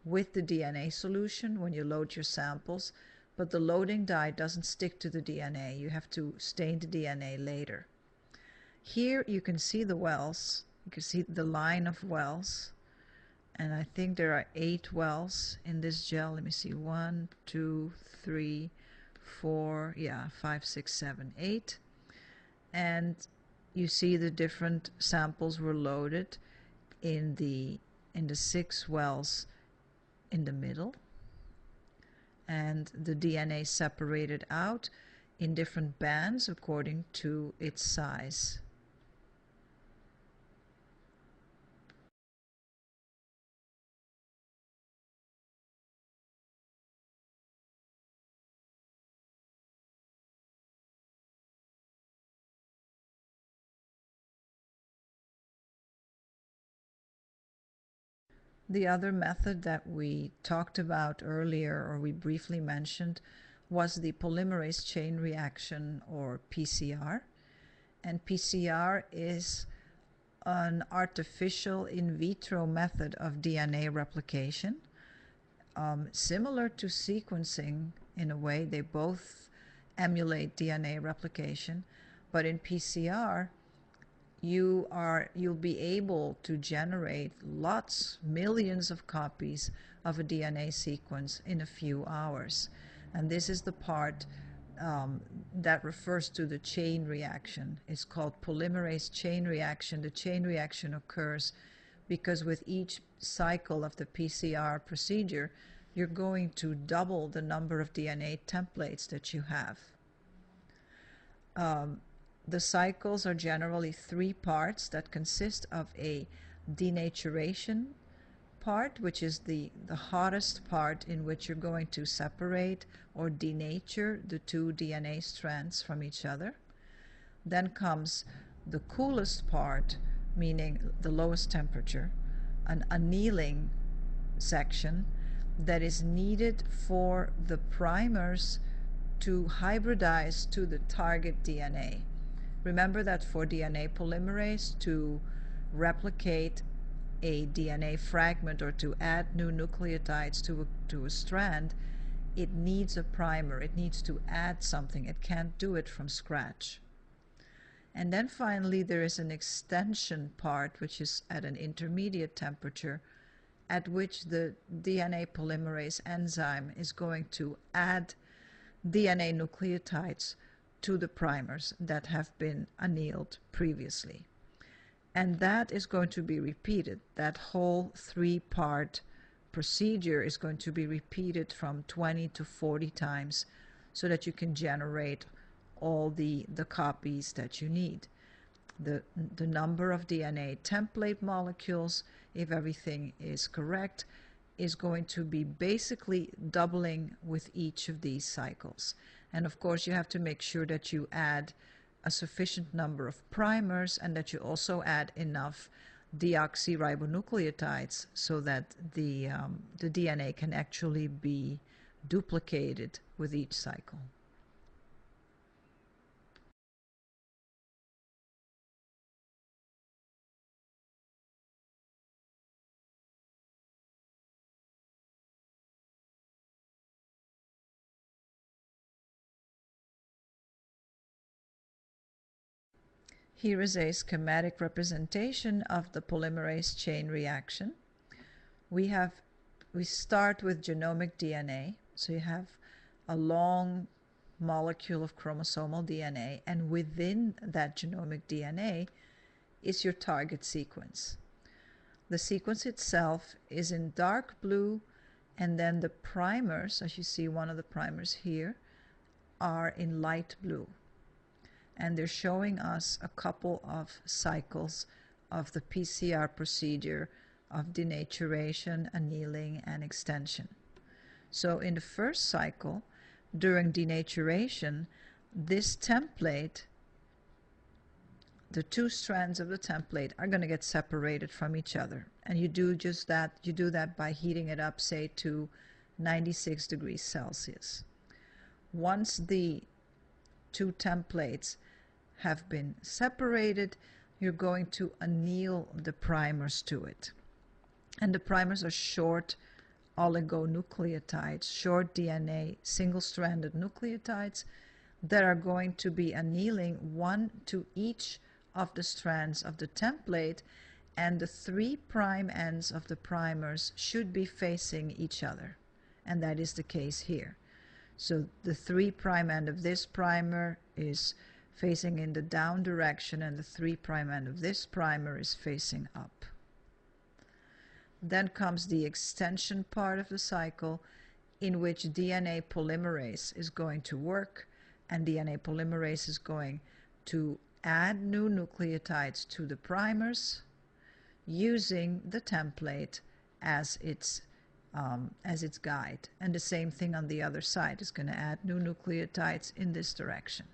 DNA solution when you load your samples, but the loading dye doesn't stick to the DNA. You have to stain the DNA later. Here you can see the wells. You can see the line of wells. And I think there are 8 wells in this gel. Let me see. 1, 2, 3, 4, 5, 6, 7, 8. And you see the different samples were loaded in the 6 wells in the middle. And the DNA separated out in different bands according to its size. The other method that we talked about earlier, or we briefly mentioned, was the polymerase chain reaction, or PCR. And PCR is an artificial in vitro method of DNA replication. Similar to sequencing in a way, they both emulate DNA replication, but in PCR, you'll be able to generate millions of copies of a DNA sequence in a few hours. And this is the part that refers to the chain reaction. It's called polymerase chain reaction. The chain reaction occurs because with each cycle of the PCR procedure, you're going to double the number of DNA templates that you have. The cycles are generally 3 parts that consist of a denaturation part, which is the hottest part in which you're going to separate or denature the 2 DNA strands from each other. Then comes the coolest part, meaning the lowest temperature, an annealing section that is needed for the primers to hybridize to the target DNA. Remember that for DNA polymerase to replicate a DNA fragment or to add new nucleotides to a strand, it needs a primer. It needs to add something. It can't do it from scratch. And then finally there is an extension part, which is at an intermediate temperature, at which the DNA polymerase enzyme is going to add DNA nucleotides to the primers that have been annealed previously. And that is going to be repeated. That whole 3-part procedure is going to be repeated from 20 to 40 times so that you can generate all the copies that you need. The number of DNA template molecules, if everything is correct, is going to be basically doubling with each of these cycles. And of course you have to make sure that you add a sufficient number of primers and that you also add enough deoxyribonucleotides so that the DNA can actually be duplicated with each cycle. Here is a schematic representation of the polymerase chain reaction. We start with genomic DNA. So you have a long molecule of chromosomal DNA, and within that genomic DNA is your target sequence. The sequence itself is in dark blue, and then the primers, as you see one of the primers here, are in light blue. And they're showing us a couple of cycles of the PCR procedure of denaturation, annealing, and extension. So in the first cycle, during denaturation, this template the two strands of the template are going to get separated from each other. And you do just that. You do that by heating it up, say, to 96 degrees Celsius. Once the two templates have been separated, you're going to anneal the primers to it. And the primers are short oligonucleotides, short DNA, single-stranded nucleotides that are going to be annealing one to each of the strands of the template, and the 3' ends of the primers should be facing each other, and that is the case here. So the 3' end of this primer is facing in the down direction, and the 3' end of this primer is facing up. Then comes the extension part of the cycle, in which DNA polymerase is going to work, and DNA polymerase is going to add new nucleotides to the primers using the template as its guide. And the same thing on the other side is going to add new nucleotides in this direction.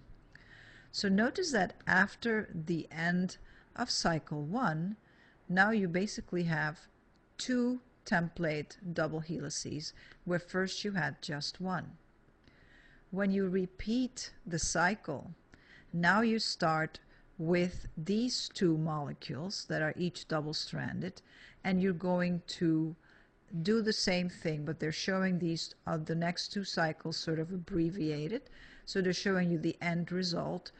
So notice that after the end of cycle 1, now you basically have 2 template double helices, where first you had just 1. When you repeat the cycle, now you start with these 2 molecules that are each double-stranded, and you're going to do the same thing, but they're showing these the next 2 cycles sort of abbreviated. So they're showing you the end result.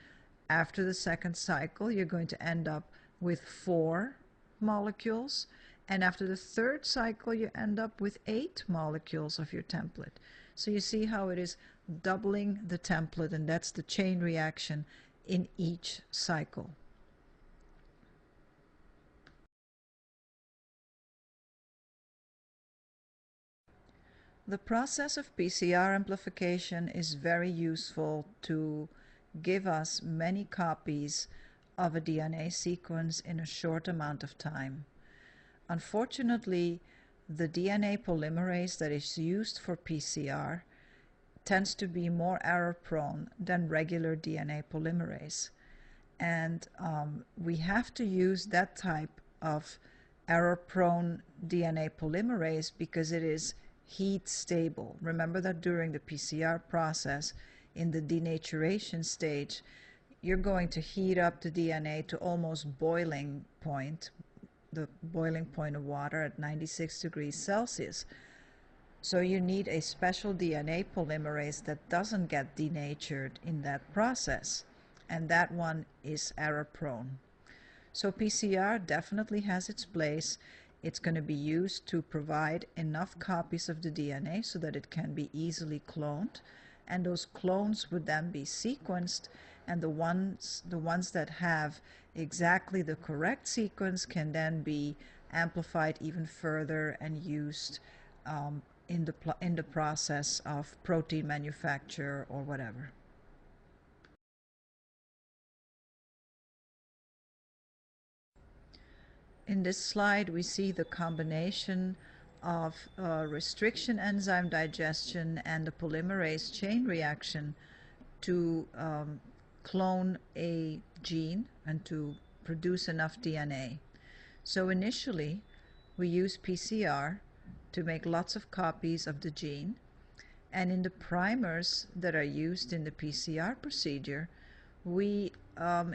After the second cycle, you're going to end up with 4 molecules, and after the third cycle, you end up with 8 molecules of your template. So you see how it is doubling the template, and that's the chain reaction in each cycle. The process of PCR amplification is very useful to give us many copies of a DNA sequence in a short amount of time. Unfortunately, the DNA polymerase that is used for PCR tends to be more error-prone than regular DNA polymerase. And we have to use that type of error-prone DNA polymerase because it is heat stable. Remember that during the PCR process, in the denaturation stage, you're going to heat up the DNA to almost boiling point, the boiling point of water at 96 degrees Celsius. So you need a special DNA polymerase that doesn't get denatured in that process, and that one is error prone. So PCR definitely has its place. It's going to be used to provide enough copies of the DNA so that it can be easily cloned, and those clones would then be sequenced, and the ones that have exactly the correct sequence can then be amplified even further and used in the process of protein manufacture or whatever. In this slide, we see the combination of restriction enzyme digestion and the polymerase chain reaction to clone a gene and to produce enough DNA. So initially, we use PCR to make lots of copies of the gene, and in the primers that are used in the PCR procedure, we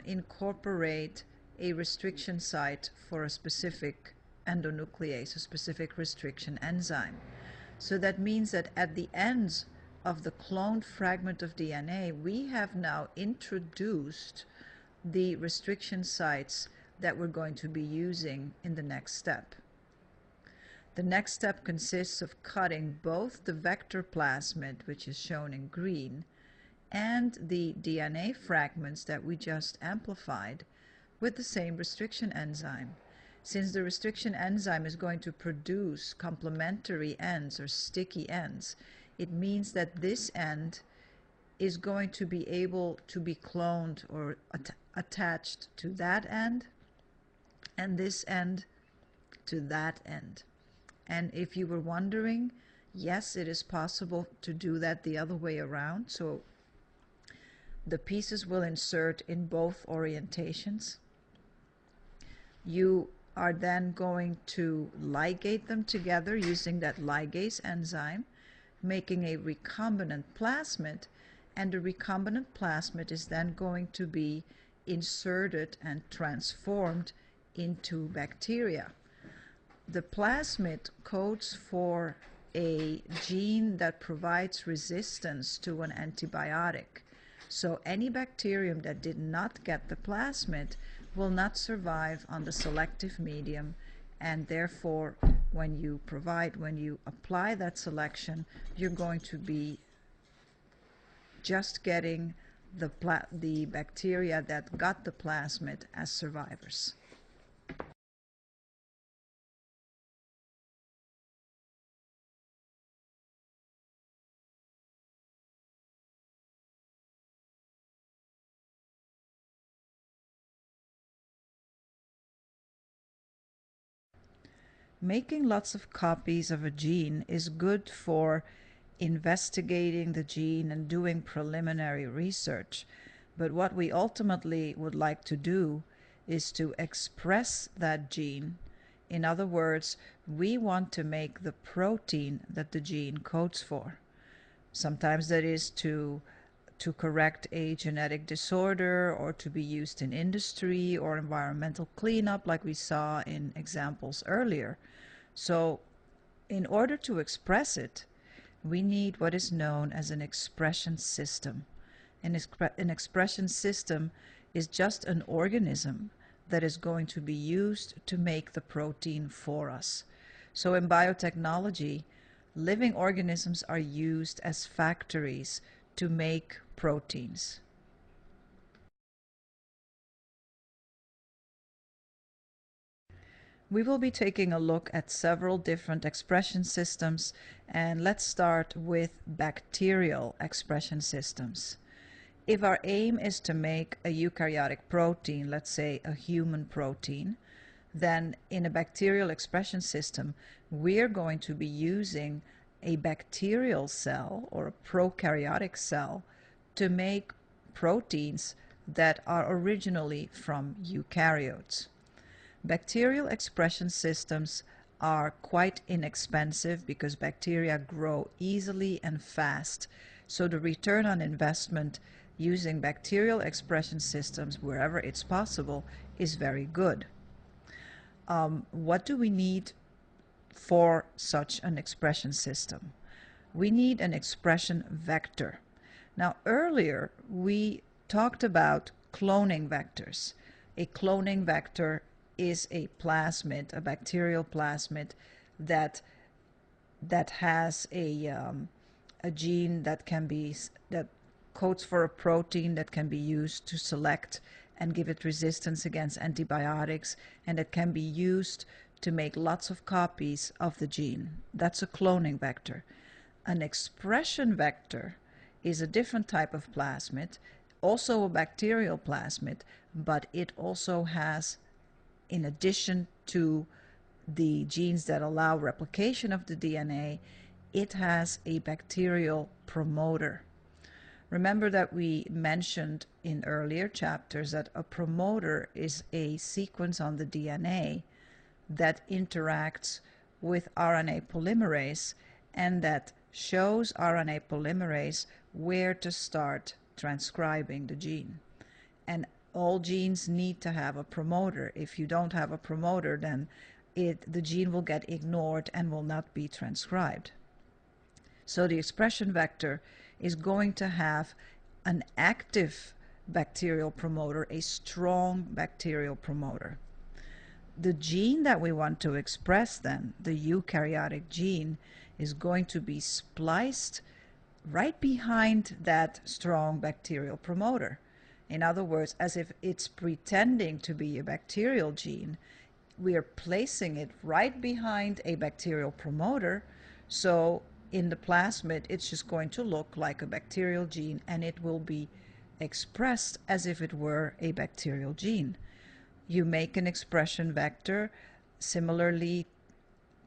incorporate a restriction site for a specific endonuclease, a specific restriction enzyme. So that means that at the ends of the cloned fragment of DNA, we have now introduced the restriction sites that we're going to be using in the next step. The next step consists of cutting both the vector plasmid, which is shown in green, and the DNA fragments that we just amplified with the same restriction enzyme. Since the restriction enzyme is going to produce complementary ends or sticky ends, it means that this end is going to be able to be cloned or attached to that end, and this end to that end. And if you were wondering, yes, it is possible to do that the other way around. So the pieces will insert in both orientations. You are then going to ligate them together using that ligase enzyme, making a recombinant plasmid, and the recombinant plasmid is then going to be inserted and transformed into bacteria. The plasmid codes for a gene that provides resistance to an antibiotic. So any bacterium that did not get the plasmid will not survive on the selective medium, and therefore when you apply that selection, you're going to be just getting the bacteria that got the plasmid as survivors. Making lots of copies of a gene is good for investigating the gene and doing preliminary research. But what we ultimately would like to do is to express that gene. In other words, we want to make the protein that the gene codes for. Sometimes that is to correct a genetic disorder or to be used in industry or environmental cleanup like we saw in examples earlier. So in order to express it, we need what is known as an expression system. An expression system is just an organism that is going to be used to make the protein for us. So in biotechnology, living organisms are used as factories to make proteins. We will be taking a look at several different expression systems, and let's start with bacterial expression systems. If our aim is to make a eukaryotic protein, let's say a human protein, then in a bacterial expression system, we're going to be using a bacterial cell or a prokaryotic cell to make proteins that are originally from eukaryotes. Bacterial expression systems are quite inexpensive because bacteria grow easily and fast. So the return on investment using bacterial expression systems wherever it's possible is very good. What do we need for such an expression system? We need an expression vector. Now earlier we talked about cloning vectors. A cloning vector is a plasmid, a bacterial plasmid that has a gene that codes for a protein that can be used to select and give it resistance against antibiotics, and that can be used to make lots of copies of the gene. That's a cloning vector. An expression vector is a different type of plasmid, also a bacterial plasmid, but it also has, in addition to the genes that allow replication of the DNA, it has a bacterial promoter. Remember that we mentioned in earlier chapters that a promoter is a sequence on the DNA that interacts with RNA polymerase and that shows RNA polymerase where to start transcribing the gene. And all genes need to have a promoter. If you don't have a promoter, then the gene will get ignored and will not be transcribed. So the expression vector is going to have an active bacterial promoter, a strong bacterial promoter. The gene that we want to express then, the eukaryotic gene, is going to be spliced right behind that strong bacterial promoter. In other words, as if it's pretending to be a bacterial gene, we are placing it right behind a bacterial promoter. So in the plasmid, it's just going to look like a bacterial gene, and it will be expressed as if it were a bacterial gene. You make an expression vector similarly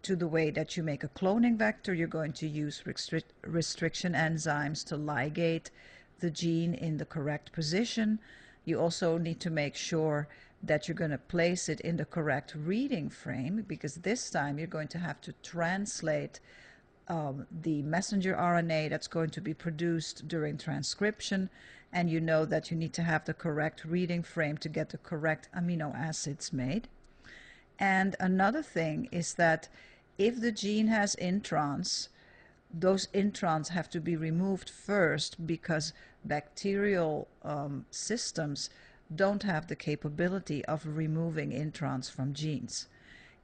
to the way that you make a cloning vector. You're going to use restriction enzymes to ligate the gene in the correct position. You also need to make sure that you're going to place it in the correct reading frame, because this time you're going to have to translate the messenger RNA that's going to be produced during transcription, and you know that you need to have the correct reading frame to get the correct amino acids made. And another thing is that if the gene has introns, those introns have to be removed first, because bacterial systems don't have the capability of removing introns from genes.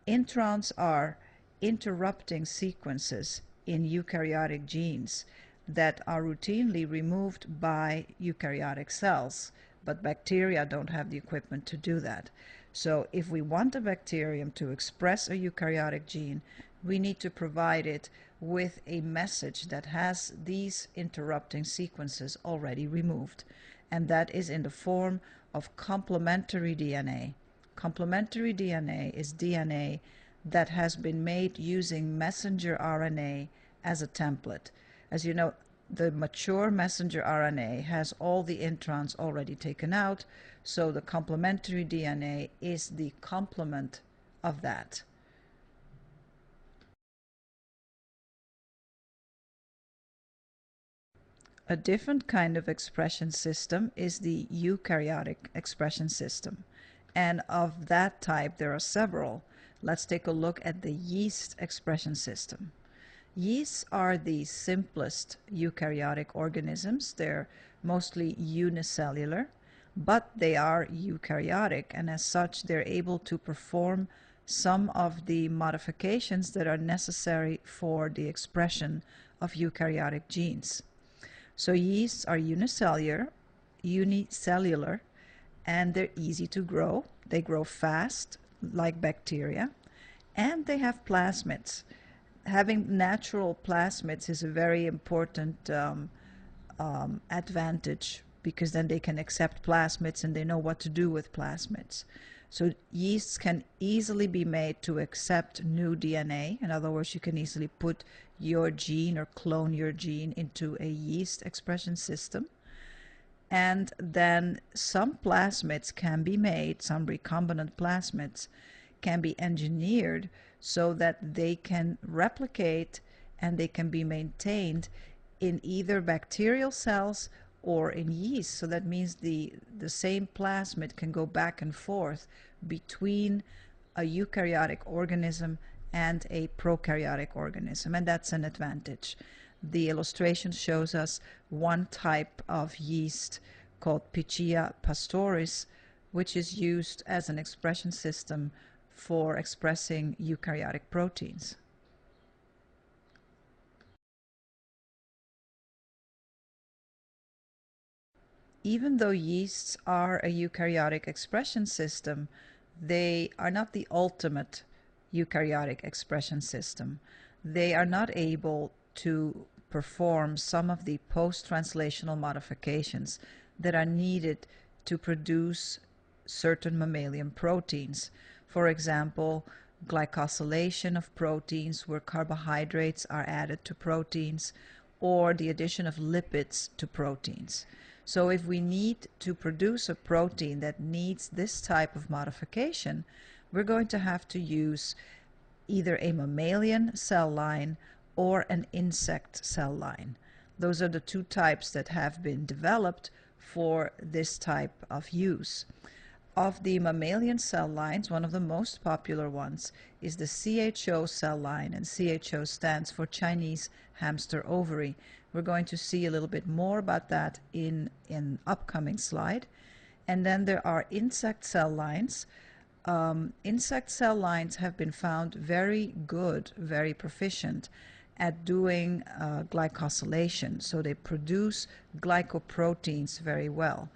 Introns are interrupting sequences in eukaryotic genes that are routinely removed by eukaryotic cells, but bacteria don't have the equipment to do that. So if we want a bacterium to express a eukaryotic gene, we need to provide it with a message that has these interrupting sequences already removed, and that is in the form of complementary DNA. Complementary DNA is DNA that has been made using messenger RNA as a template. As you know, the mature messenger RNA has all the introns already taken out, so the complementary DNA is the complement of that. A different kind of expression system is the eukaryotic expression system. And of that type, there are several. Let's take a look at the yeast expression system. Yeasts are the simplest eukaryotic organisms. They're mostly unicellular, but they are eukaryotic, and as such, they're able to perform some of the modifications that are necessary for the expression of eukaryotic genes. So yeasts are unicellular, and they're easy to grow. They grow fast, like bacteria, and they have plasmids. Having natural plasmids is a very important advantage, because then they can accept plasmids and they know what to do with plasmids. So yeasts can easily be made to accept new DNA. In other words, you can easily put your gene or clone your gene into a yeast expression system. And then some plasmids can be made, some recombinant plasmids can be engineered so that they can replicate and they can be maintained in either bacterial cells or in yeast. So that means the same plasmid can go back and forth between a eukaryotic organism and a prokaryotic organism, and that's an advantage. The illustration shows us one type of yeast called Pichia pastoris, which is used as an expression system for expressing eukaryotic proteins. Even though yeasts are a eukaryotic expression system, they are not the ultimate eukaryotic expression system. They are not able to perform some of the post-translational modifications that are needed to produce certain mammalian proteins. For example, glycosylation of proteins, where carbohydrates are added to proteins, or the addition of lipids to proteins. So if we need to produce a protein that needs this type of modification, we're going to have to use either a mammalian cell line or an insect cell line. Those are the two types that have been developed for this type of use. Of the mammalian cell lines, one of the most popular ones is the CHO cell line, and CHO stands for Chinese hamster ovary. We're going to see a little bit more about that in an upcoming slide. And then there are insect cell lines. Insect cell lines have been found very good, very proficient at doing glycosylation. So they produce glycoproteins very well.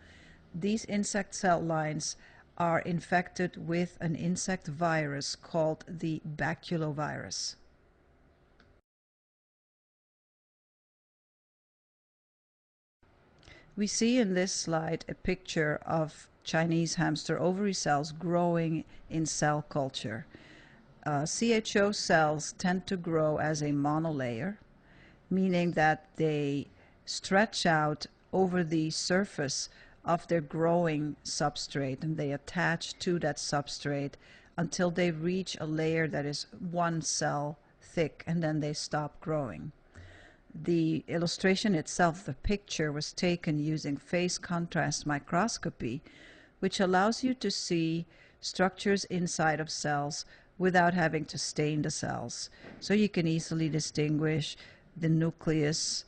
These insect cell lines are infected with an insect virus called the baculovirus. We see in this slide a picture of Chinese hamster ovary cells growing in cell culture. CHO cells tend to grow as a monolayer, meaning that they stretch out over the surface of their growing substrate, and they attach to that substrate until they reach a layer that is one cell thick, and then they stop growing. The illustration itself, the picture, was taken using phase contrast microscopy, which allows you to see structures inside of cells without having to stain the cells. So you can easily distinguish the nucleus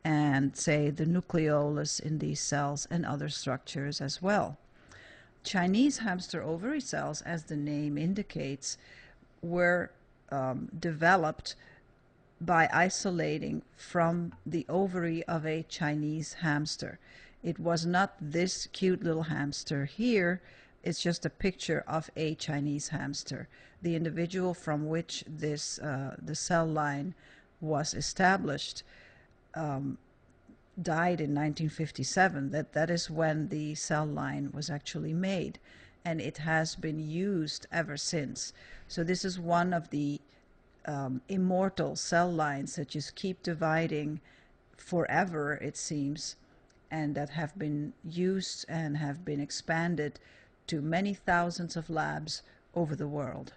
and, say, the nucleolus in these cells and other structures as well. Chinese hamster ovary cells, as the name indicates, were developed by isolating from the ovary of a Chinese hamster. It was not this cute little hamster here. It's just a picture of a Chinese hamster. The individual from which this the cell line was established died in 1957. That is when the cell line was actually made, and it has been used ever since. So this is one of the immortal cell lines that just keep dividing forever, it seems, and that have been used and have been expanded to many thousands of labs over the world.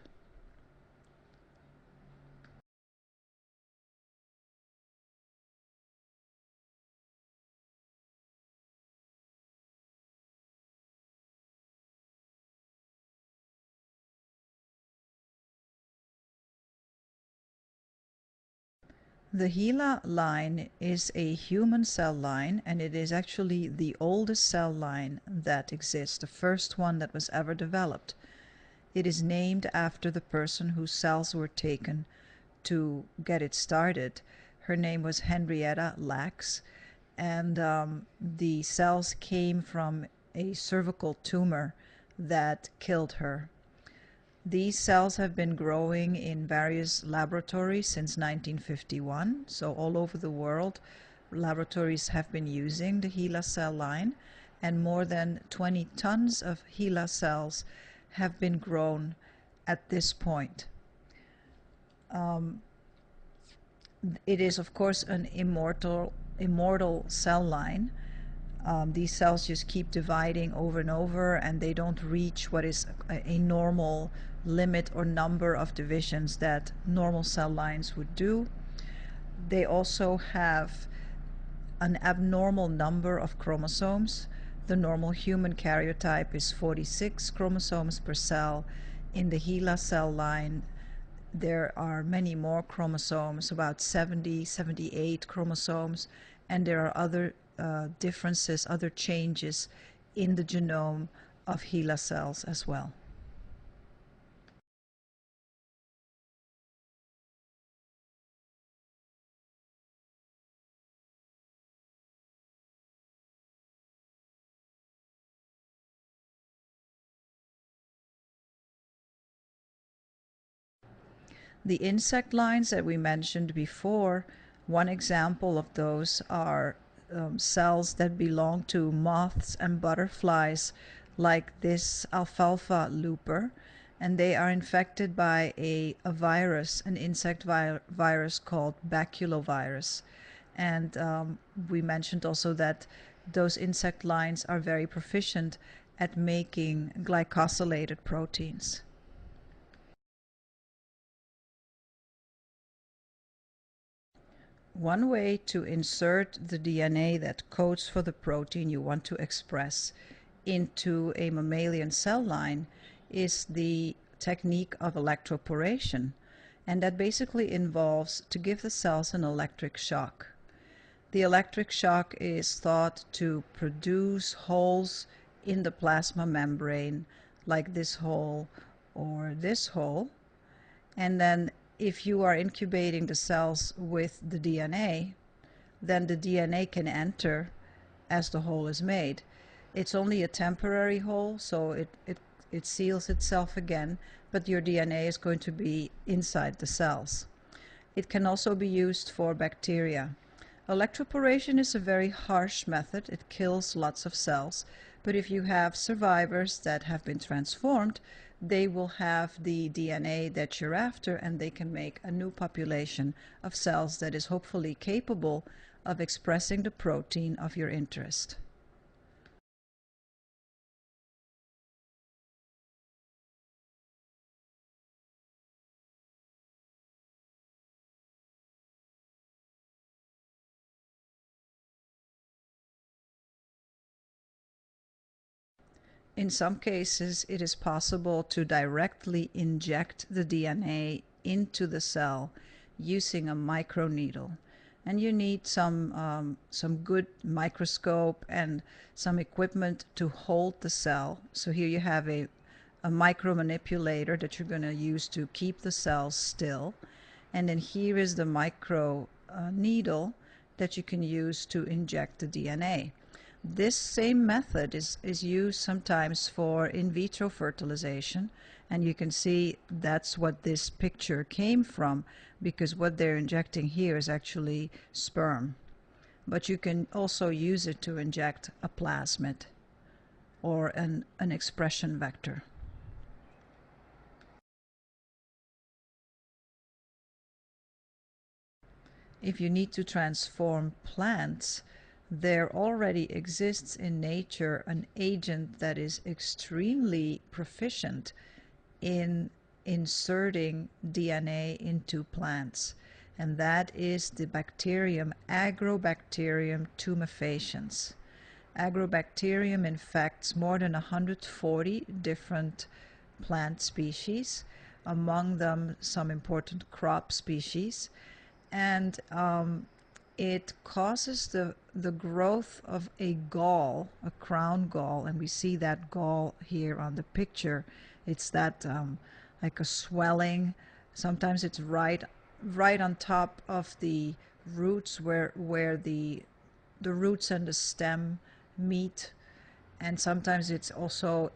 The HeLa line is a human cell line, and it is actually the oldest cell line that exists, the first one that was ever developed. It is named after the person whose cells were taken to get it started. Her name was Henrietta Lacks, and the cells came from a cervical tumor that killed her. These cells have been growing in various laboratories since 1951, so all over the world laboratories have been using the HeLa cell line, and more than 20 tons of HeLa cells have been grown at this point. It is, of course, an immortal cell line. These cells just keep dividing over and over, and they don't reach what is a normal limit or number of divisions that normal cell lines would do. They also have an abnormal number of chromosomes. The normal human karyotype is 46 chromosomes per cell. In the HeLa cell line, there are many more chromosomes, about 70, 78 chromosomes, and there are other differences, other changes in the genome of HeLa cells as well. The insect lines that we mentioned before, one example of those are cells that belong to moths and butterflies, like this alfalfa looper, and they are infected by a virus, an insect virus called baculovirus. And we mentioned also that those insect lines are very proficient at making glycosylated proteins. One way to insert the DNA that codes for the protein you want to express into a mammalian cell line is the technique of electroporation, and that basically involves to give the cells an electric shock. The electric shock is thought to produce holes in the plasma membrane, like this hole or this hole, and then if you are incubating the cells with the DNA, then the DNA can enter as the hole is made. It's only a temporary hole, so it seals itself again, but your DNA is going to be inside the cells. It can also be used for bacteria. Electroporation is a very harsh method. It kills lots of cells, but if you have survivors that have been transformed, they will have the DNA that you're after, and they can make a new population of cells that is hopefully capable of expressing the protein of your interest. In some cases, it is possible to directly inject the DNA into the cell using a microneedle. And you need some good microscope and some equipment to hold the cell. So here you have a micro manipulator that you're going to use to keep the cells still. And then here is the micro needle that you can use to inject the DNA. This same method is used sometimes for in vitro fertilization, and you can see that's what this picture came from, because what they're injecting here is actually sperm. But you can also use it to inject a plasmid or an expression vector. If you need to transform plants, there already exists in nature an agent that is extremely proficient in inserting DNA into plants, and that is the bacterium Agrobacterium tumefaciens. Agrobacterium infects more than 140 different plant species, among them some important crop species, and it causes the growth of a gall, a crown gall, and we see that gall here on the picture. It's that like a swelling. Sometimes it's right on top of the roots where the roots and the stem meet, and sometimes it's also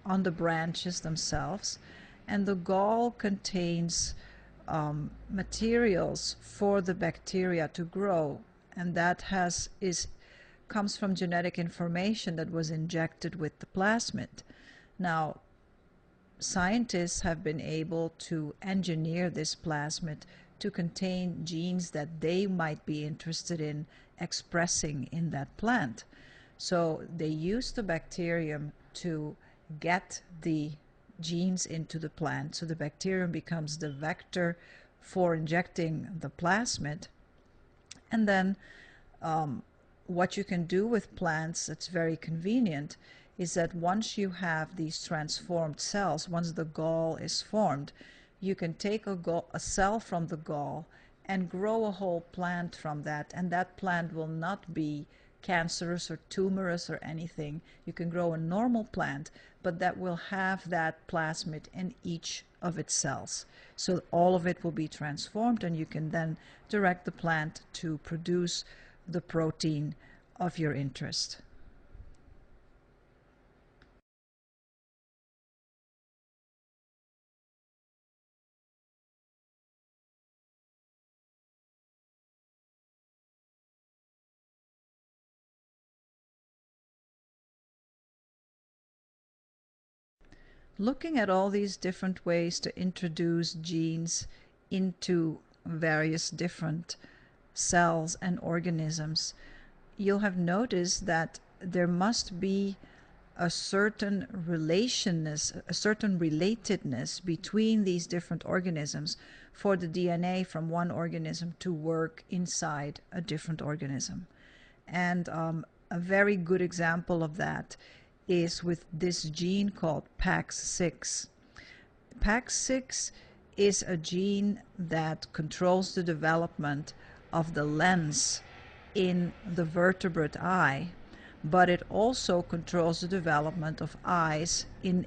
on the branches themselves. And the gall contains materials for the bacteria to grow, and that comes from genetic information that was injected with the plasmid. Now, scientists have been able to engineer this plasmid to contain genes that they might be interested in expressing in that plant. So they use the bacterium to get the genes into the plant, so the bacterium becomes the vector for injecting the plasmid. And then what you can do with plants that's very convenient is that once you have these transformed cells, once the gall is formed, you can take a cell from the gall and grow a whole plant from that, and that plant will not be cancerous or tumorous or anything. You can grow a normal plant, but that will have that plasmid in each of its cells. So all of it will be transformed, and you can then direct the plant to produce the protein of your interest. Looking at all these different ways to introduce genes into various different cells and organisms, you'll have noticed that there must be a certain relatedness between these different organisms for the DNA from one organism to work inside a different organism. And a very good example of that is with this gene called PAX6. PAX6 is a gene that controls the development of the lens in the vertebrate eye, but it also controls the development of eyes in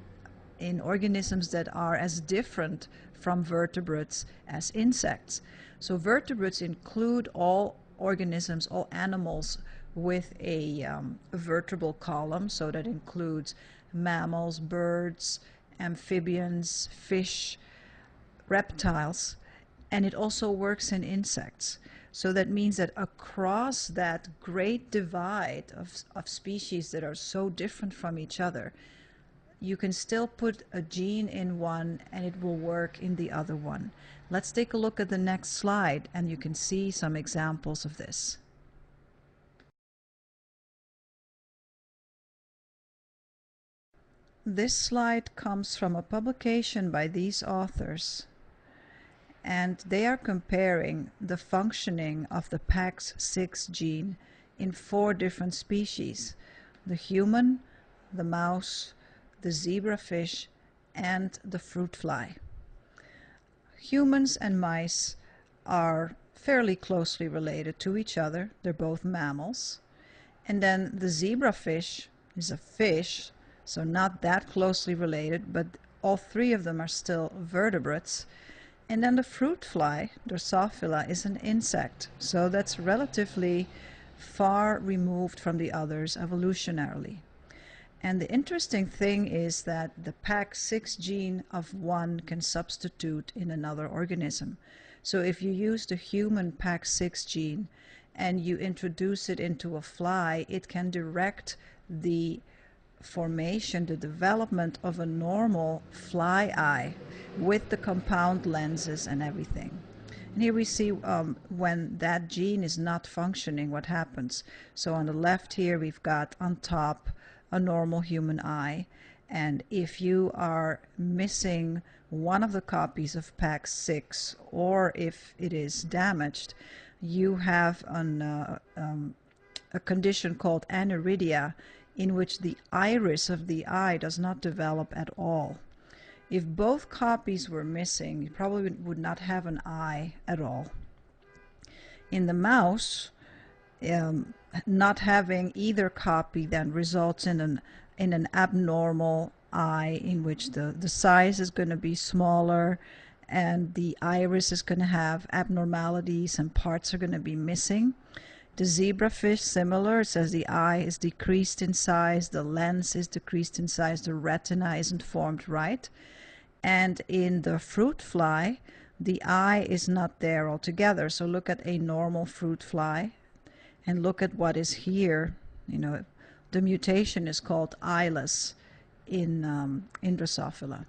organisms that are as different from vertebrates as insects. So vertebrates include all organisms, all animals with a vertebral column, so that includes mammals, birds, amphibians, fish, reptiles, and it also works in insects. So that means that across that great divide of species that are so different from each other, you can still put a gene in one and it will work in the other one. Let's take a look at the next slide and you can see some examples of this. This slide comes from a publication by these authors, and they are comparing the functioning of the PAX6 gene in 4 different species: the human, the mouse, the zebrafish, and the fruit fly. Humans and mice are fairly closely related to each other. They're both mammals. And then the zebrafish is a fish, so not that closely related, but all three of them are still vertebrates. And then the fruit fly, Drosophila, is an insect, so that's relatively far removed from the others evolutionarily. And the interesting thing is that the PAX6 gene of one can substitute in another organism. So if you use the human PAX6 gene and you introduce it into a fly, it can direct the formation, the development of a normal fly eye with the compound lenses and everything. And here we see when that gene is not functioning, what happens. So on the left here, we've got on top a normal human eye. And if you are missing one of the copies of PAX6, or if it is damaged, you have a condition called aniridia, in which the iris of the eye does not develop at all. If both copies were missing, you probably would not have an eye at all. In the mouse, not having either copy then results in an abnormal eye, in which the size is going to be smaller and the iris is going to have abnormalities and parts are going to be missing. The zebrafish, similar. It says the eye is decreased in size, the lens is decreased in size, the retina isn't formed right. And in the fruit fly, the eye is not there altogether. So look at a normal fruit fly and look at what is here. The mutation is called eyeless in Drosophila.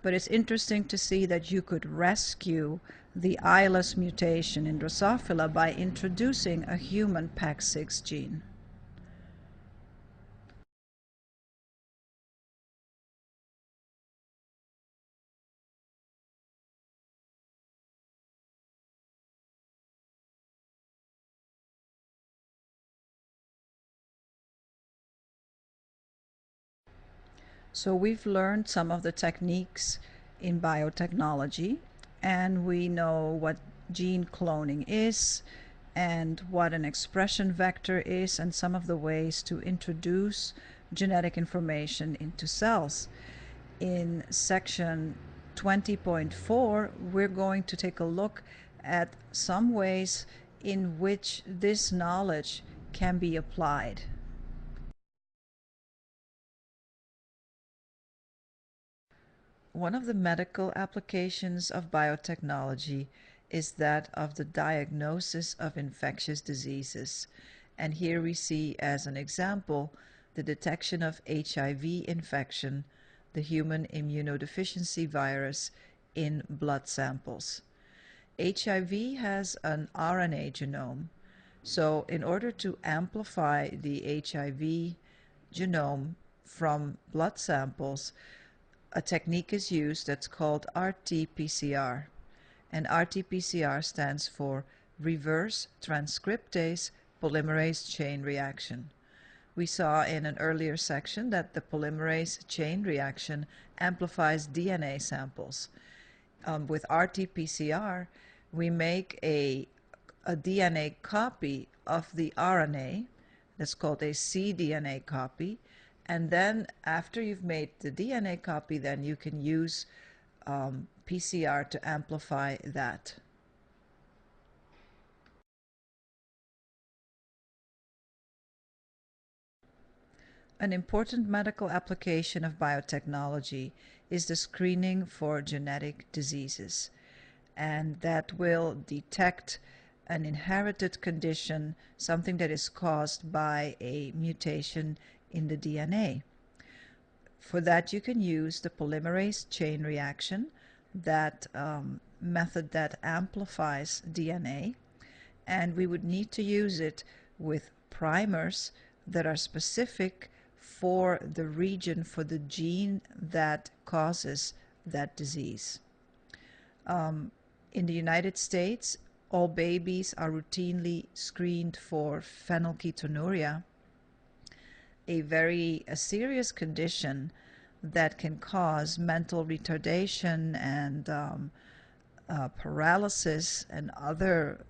But it's interesting to see that you could rescue the eyeless mutation in Drosophila by introducing a human PAX6 gene. So we've learned some of the techniques in biotechnology, and we know what gene cloning is and what an expression vector is, and some of the ways to introduce genetic information into cells. In section 20.4, we're going to take a look at some ways in which this knowledge can be applied. One of the medical applications of biotechnology is that of the diagnosis of infectious diseases. And here we see as an example the detection of HIV infection, the human immunodeficiency virus, in blood samples. HIV has an RNA genome. So in order to amplify the HIV genome from blood samples, a technique is used that's called RT-PCR. And RT-PCR stands for reverse transcriptase polymerase chain reaction. We saw in an earlier section that the polymerase chain reaction amplifies DNA samples. With RT-PCR, we make a DNA copy of the RNA. That's called a cDNA copy. And then after you've made the DNA copy, then you can use PCR to amplify that. An important medical application of biotechnology is the screening for genetic diseases, and that will detect an inherited condition, something that is caused by a mutation in the DNA. For that, you can use the polymerase chain reaction, that method that amplifies DNA, and we would need to use it with primers that are specific for the region, for the gene that causes that disease. In the United States, all babies are routinely screened for phenylketonuria, a serious condition that can cause mental retardation and paralysis and other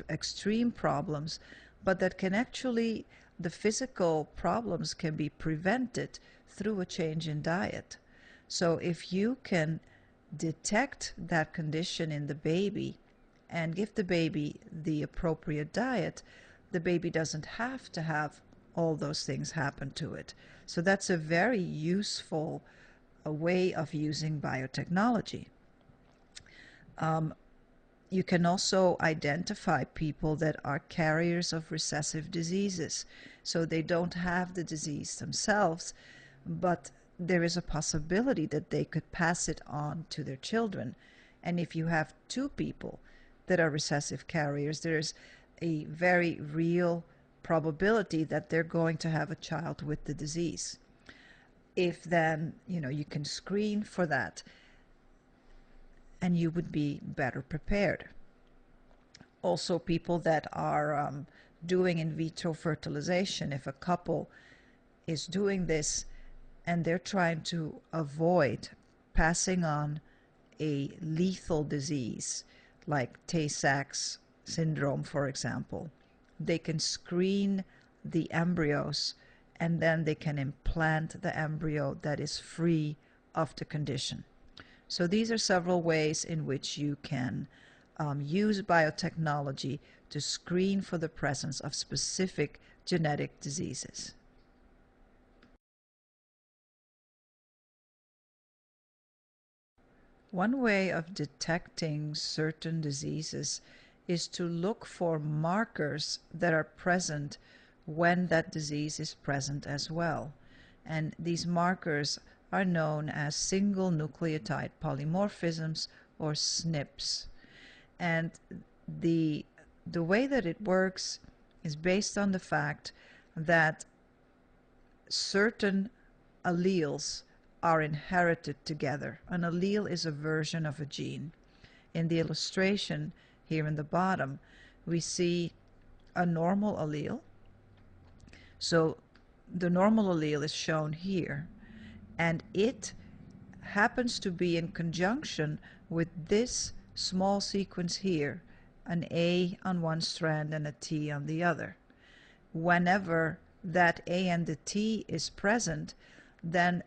extreme problems, but that can actually, the physical problems can be prevented through a change in diet. So if you can detect that condition in the baby and give the baby the appropriate diet, the baby doesn't have to have all those things happen to it. So that's a very useful way of using biotechnology. You can also identify people that are carriers of recessive diseases. So they don't have the disease themselves, but there is a possibility that they could pass it on to their children. And if you have two people that are recessive carriers, there's a very real probability that they're going to have a child with the disease. If then, you can screen for that, and you would be better prepared. Also, people that are doing in vitro fertilization, if a couple is doing this and they're trying to avoid passing on a lethal disease like Tay-Sachs syndrome, for example, they can screen the embryos and then they can implant the embryo that is free of the condition. So these are several ways in which you can use biotechnology to screen for the presence of specific genetic diseases. One way of detecting certain diseases is to look for markers that are present when that disease is present as well. And these markers are known as single nucleotide polymorphisms, or SNPs. And the way that it works is based on the fact that certain alleles are inherited together. An allele is a version of a gene. In the illustration here in the bottom, we see a normal allele. So the normal allele is shown here, and it happens to be in conjunction with this small sequence here, an A on one strand and a T on the other. Whenever that A and the T is present, then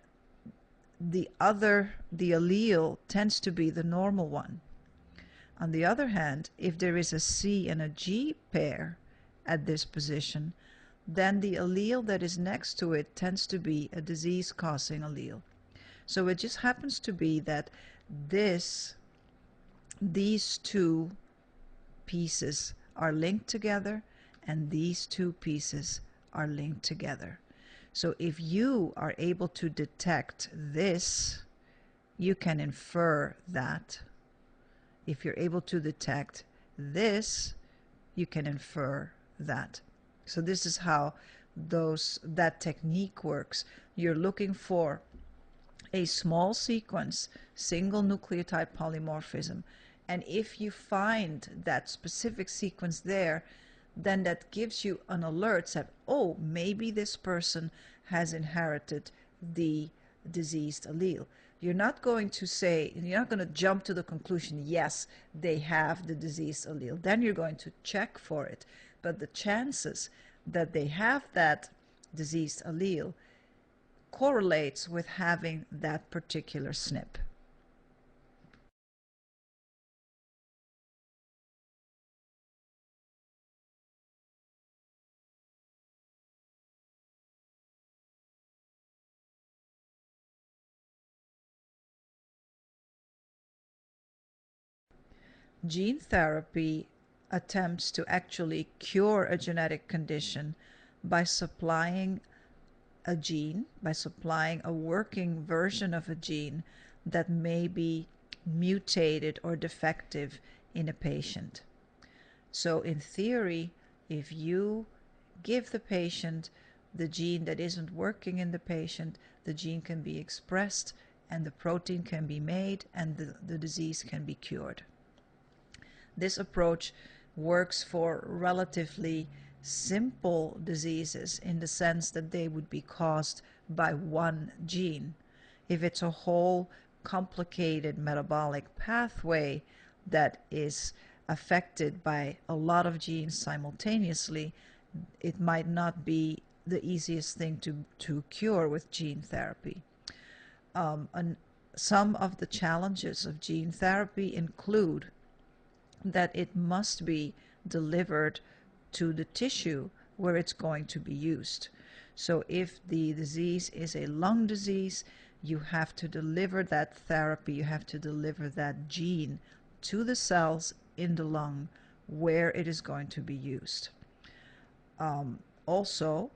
the allele tends to be the normal one. On the other hand, if there is a C and a G pair at this position, then the allele that is next to it tends to be a disease-causing allele. So it just happens to be that these two pieces are linked together, and these two pieces are linked together. So if you are able to detect this, you can infer that. If you're able to detect this, you can infer that. So this is how that technique works. You're looking for a small sequence, single nucleotide polymorphism, and if you find that specific sequence there, then that gives you an alert that, oh, maybe this person has inherited the diseased allele. You're not going to jump to the conclusion, yes, they have the diseased allele. Then you're going to check for it. But the chances that they have that diseased allele correlates with having that particular SNP. Gene therapy attempts to actually cure a genetic condition by supplying by supplying a working version of a gene that may be mutated or defective in a patient. So in theory, if you give the patient the gene that isn't working in the patient, the gene can be expressed and the protein can be made and the disease can be cured. This approach works for relatively simple diseases in the sense that they would be caused by one gene. If it's a whole complicated metabolic pathway that is affected by a lot of genes simultaneously, it might not be the easiest thing to cure with gene therapy. And some of the challenges of gene therapy include that it must be delivered to the tissue where it's going to be used. So if the disease is a lung disease, you have to deliver that therapy, you have to deliver that gene to the cells in the lung where it is going to be used. Also,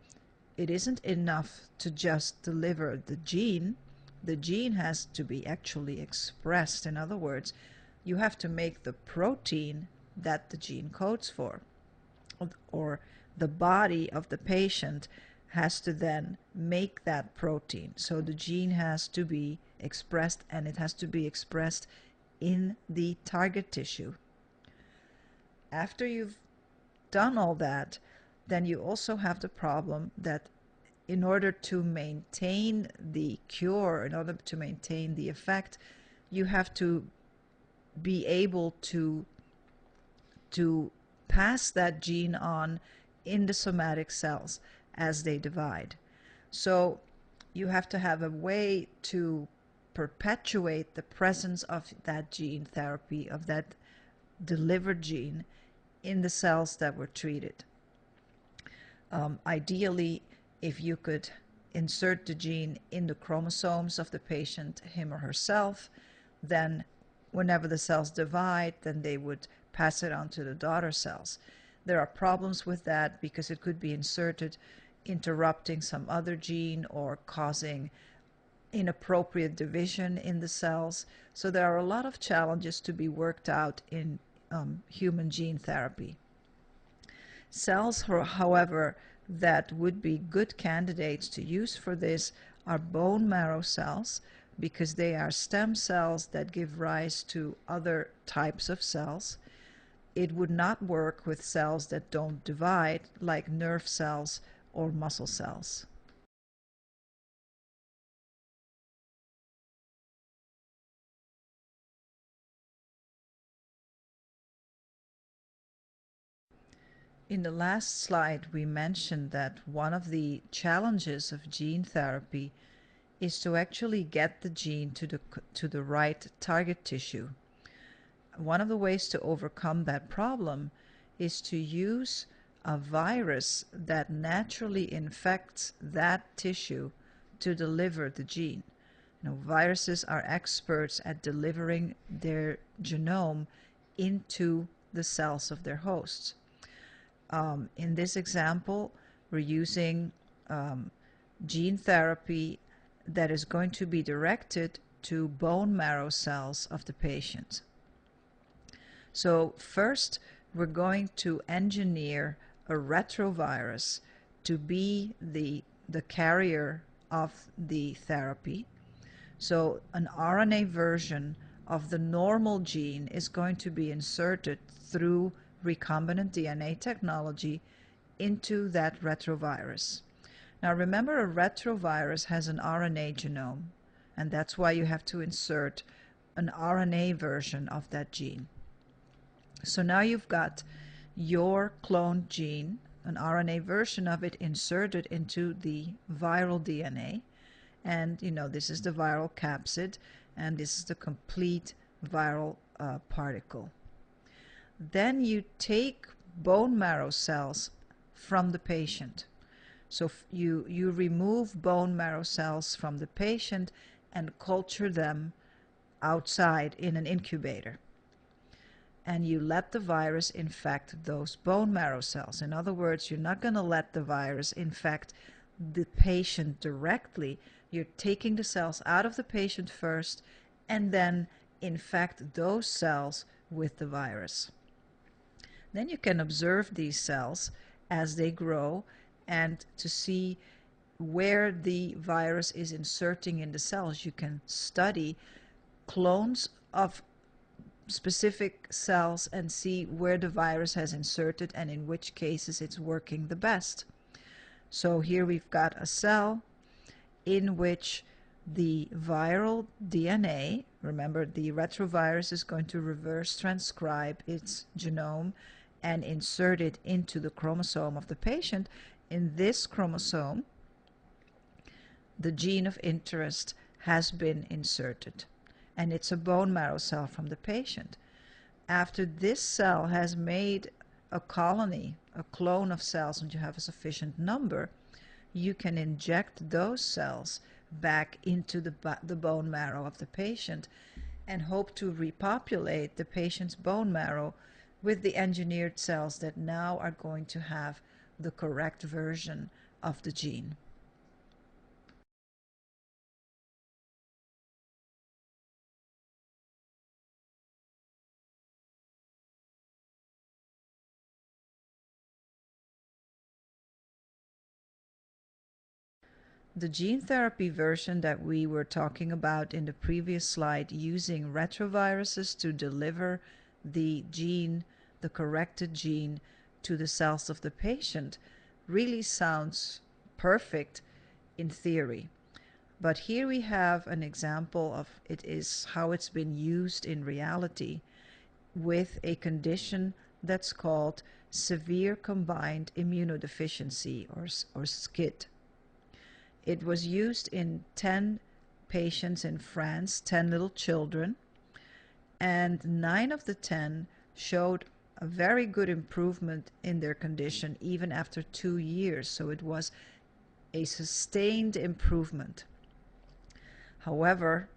it isn't enough to just deliver the gene. The gene has to be actually expressed. In other words, you have to make the protein that the gene codes for, or the body of the patient has to then make that protein. So the gene has to be expressed, and it has to be expressed in the target tissue. After you've done all that, then you also have the problem that in order to maintain the cure, in order to maintain the effect, you have to be able to pass that gene on in the somatic cells as they divide. So you have to have a way to perpetuate the presence of that gene therapy, of that delivered gene, in the cells that were treated. Ideally, if you could insert the gene in the chromosomes of the patient, him or herself, then whenever the cells divide, then they would pass it on to the daughter cells. There are problems with that because it could be inserted interrupting some other gene or causing inappropriate division in the cells. So there are a lot of challenges to be worked out in human gene therapy. Cells, however, that would be good candidates to use for this are bone marrow cells, because they are stem cells that give rise to other types of cells. It would not work with cells that don't divide, like nerve cells or muscle cells. In the last slide, we mentioned that one of the challenges of gene therapy is to actually get the gene to the right target tissue. One of the ways to overcome that problem is to use a virus that naturally infects that tissue to deliver the gene. Viruses are experts at delivering their genome into the cells of their hosts. In this example, we're using gene therapy that is going to be directed to bone marrow cells of the patient. So first, we're going to engineer a retrovirus to be the carrier of the therapy. So an RNA version of the normal gene is going to be inserted through recombinant DNA technology into that retrovirus. Now remember, a retrovirus has an RNA genome, and that's why you have to insert an RNA version of that gene. So now you've got your cloned gene, an RNA version of it, inserted into the viral DNA. And this is the viral capsid, and this is the complete viral particle. Then you take bone marrow cells from the patient. So you remove bone marrow cells from the patient and culture them outside in an incubator. And you let the virus infect those bone marrow cells. In other words, you're not going to let the virus infect the patient directly. You're taking the cells out of the patient first and then infect those cells with the virus. Then you can observe these cells as they grow and to see where the virus is inserting in the cells. You can study clones of specific cells and see where the virus has inserted and in which cases it's working the best. So here we've got a cell in which the viral DNA, remember the retrovirus is going to reverse transcribe its genome and insert it into the chromosome of the patient. In this chromosome, the gene of interest has been inserted, and it's a bone marrow cell from the patient. After this cell has made a colony, a clone of cells, and you have a sufficient number, you can inject those cells back into the bone marrow of the patient and hope to repopulate the patient's bone marrow with the engineered cells that now are going to have the correct version of the gene. The gene therapy version that we were talking about in the previous slide, using retroviruses to deliver the gene, the corrected gene, to the cells of the patient, really sounds perfect in theory. But here we have an example of how it's been used in reality with a condition that's called severe combined immunodeficiency, or SCID. It was used in 10 patients in France, 10 little children, and 9 of the 10 showed a very good improvement in their condition even after 2 years. So it was a sustained improvement. However,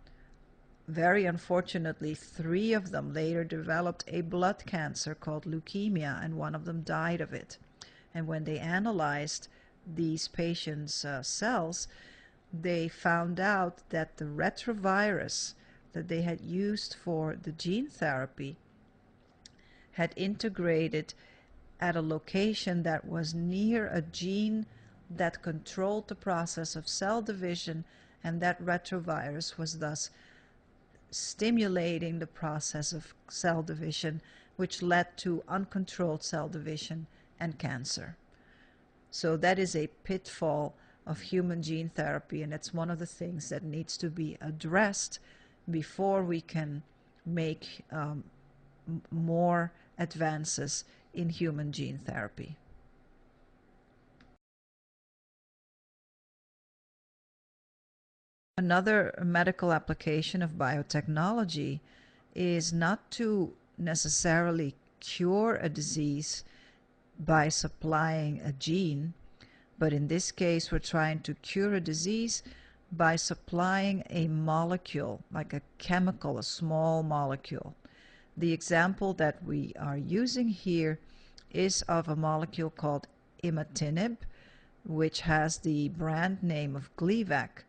very unfortunately, 3 of them later developed a blood cancer called leukemia, and 1 of them died of it. And when they analyzed these patients' cells, they found out that the retrovirus that they had used for the gene therapy had integrated at a location that was near a gene that controlled the process of cell division, and that retrovirus was thus stimulating the process of cell division, which led to uncontrolled cell division and cancer. So that is a pitfall of human gene therapy, and it's one of the things that needs to be addressed before we can make more advances in human gene therapy. Another medical application of biotechnology is not to necessarily cure a disease by supplying a gene, but in this case we're trying to cure a disease by supplying a molecule, like a chemical, a small molecule. The example that we are using here is of a molecule called imatinib, which has the brand name of Gleevec.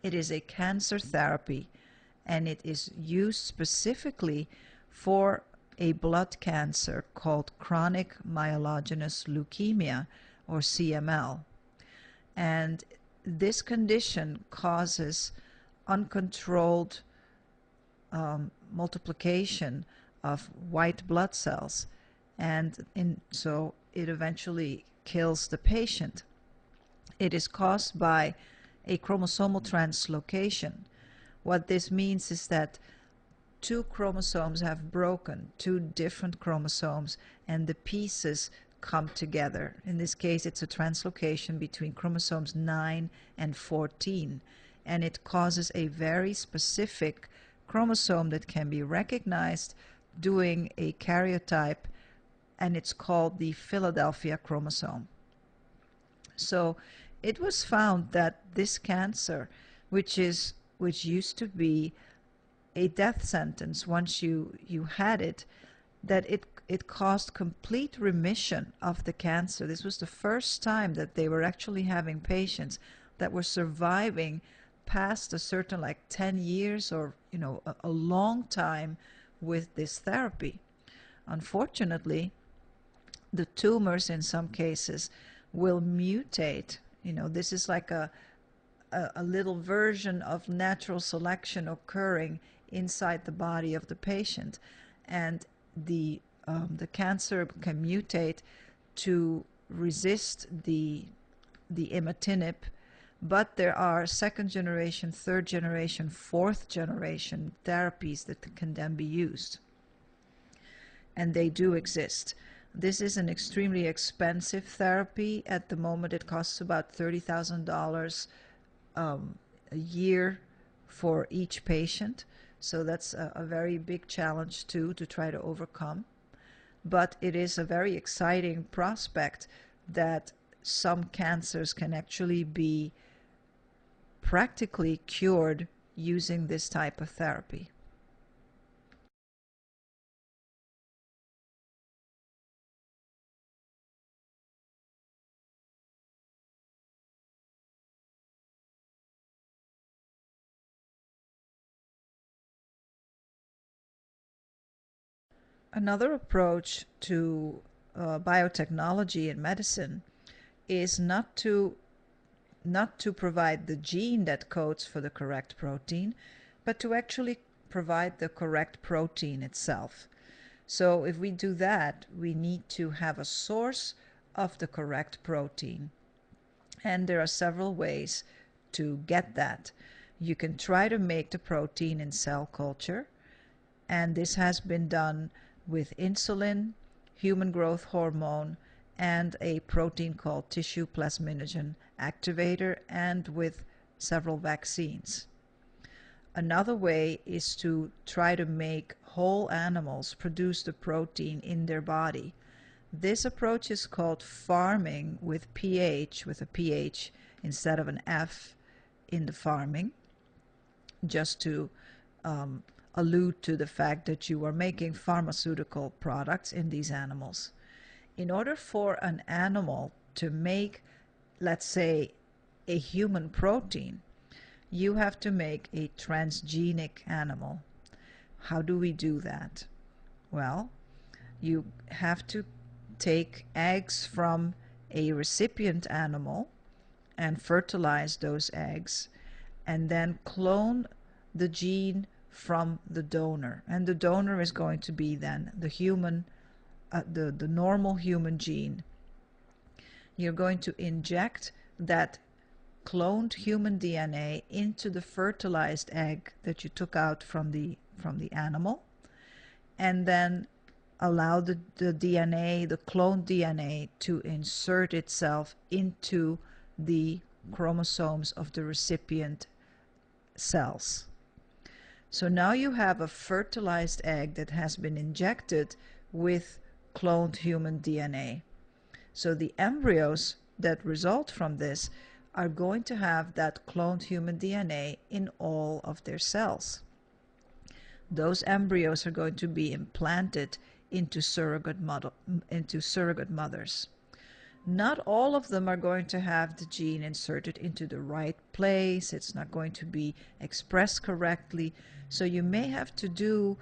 It is a cancer therapy, and it is used specifically for a blood cancer called chronic myelogenous leukemia, or CML. And this condition causes uncontrolled multiplication of white blood cells, and so it eventually kills the patient. It is caused by a chromosomal translocation. What this means is that 2 chromosomes have broken, 2 different chromosomes, and the pieces come together. In this case, it's a translocation between chromosomes 9 and 14, and it causes a very specific chromosome that can be recognized doing a karyotype, and it's called the Philadelphia chromosome. So it was found that this cancer, which used to be a death sentence once you had it, that it caused complete remission of the cancer. This was the first time that they were actually having patients that were surviving past a certain, like 10 years or a long time with this therapy. Unfortunately, the tumors in some cases will mutate. This is like a little version of natural selection occurring inside the body of the patient, and the cancer can mutate to resist the imatinib, but there are second generation, third generation, fourth generation therapies that can then be used, and they do exist. This is an extremely expensive therapy. At the moment, it costs about $30,000 a year for each patient. So that's a very big challenge too to try to overcome. But it is a very exciting prospect that some cancers can actually be practically cured using this type of therapy. Another approach to biotechnology in medicine is not to provide the gene that codes for the correct protein, but to actually provide the correct protein itself. So if we do that, we need to have a source of the correct protein. And there are several ways to get that. You can try to make the protein in cell culture, and this has been done with insulin, human growth hormone, and a protein called tissue plasminogen activator, and with several vaccines. Another way is to try to make whole animals produce the protein in their body. This approach is called farming with pH, with a pH instead of an F in the farming, just to allude to the fact that you are making pharmaceutical products in these animals. In order for an animal to make, let's say, a human protein, you have to make a transgenic animal. How do we do that? Well, you have to take eggs from a recipient animal and fertilize those eggs, and then clone the gene from the donor, and the donor is going to be then the human, the normal human gene. You're going to inject that cloned human DNA into the fertilized egg that you took out from the animal, and then allow the DNA, the cloned DNA, to insert itself into the chromosomes of the recipient cells. So now you have a fertilized egg that has been injected with cloned human DNA. So the embryos that result from this are going to have that cloned human DNA in all of their cells. Those embryos are going to be implanted into surrogate mothers. Not all of them are going to have the gene inserted into the right place. It's not going to be expressed correctly. So you may have to do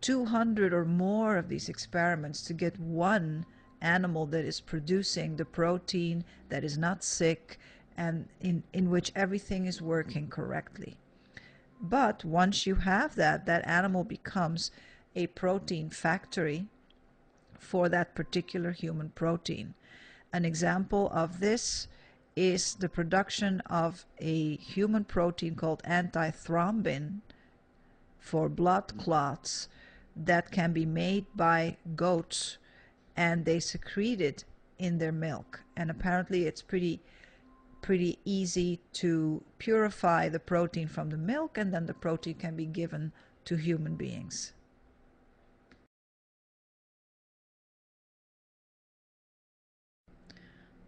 200 or more of these experiments to get one animal that is producing the protein, that is not sick, and in which everything is working correctly. But once you have that animal becomes a protein factory for that particular human protein. An example of this is the production of a human protein called antithrombin for blood clots that can be made by goats, and they secrete it in their milk. And apparently it's pretty easy to purify the protein from the milk, and then the protein can be given to human beings.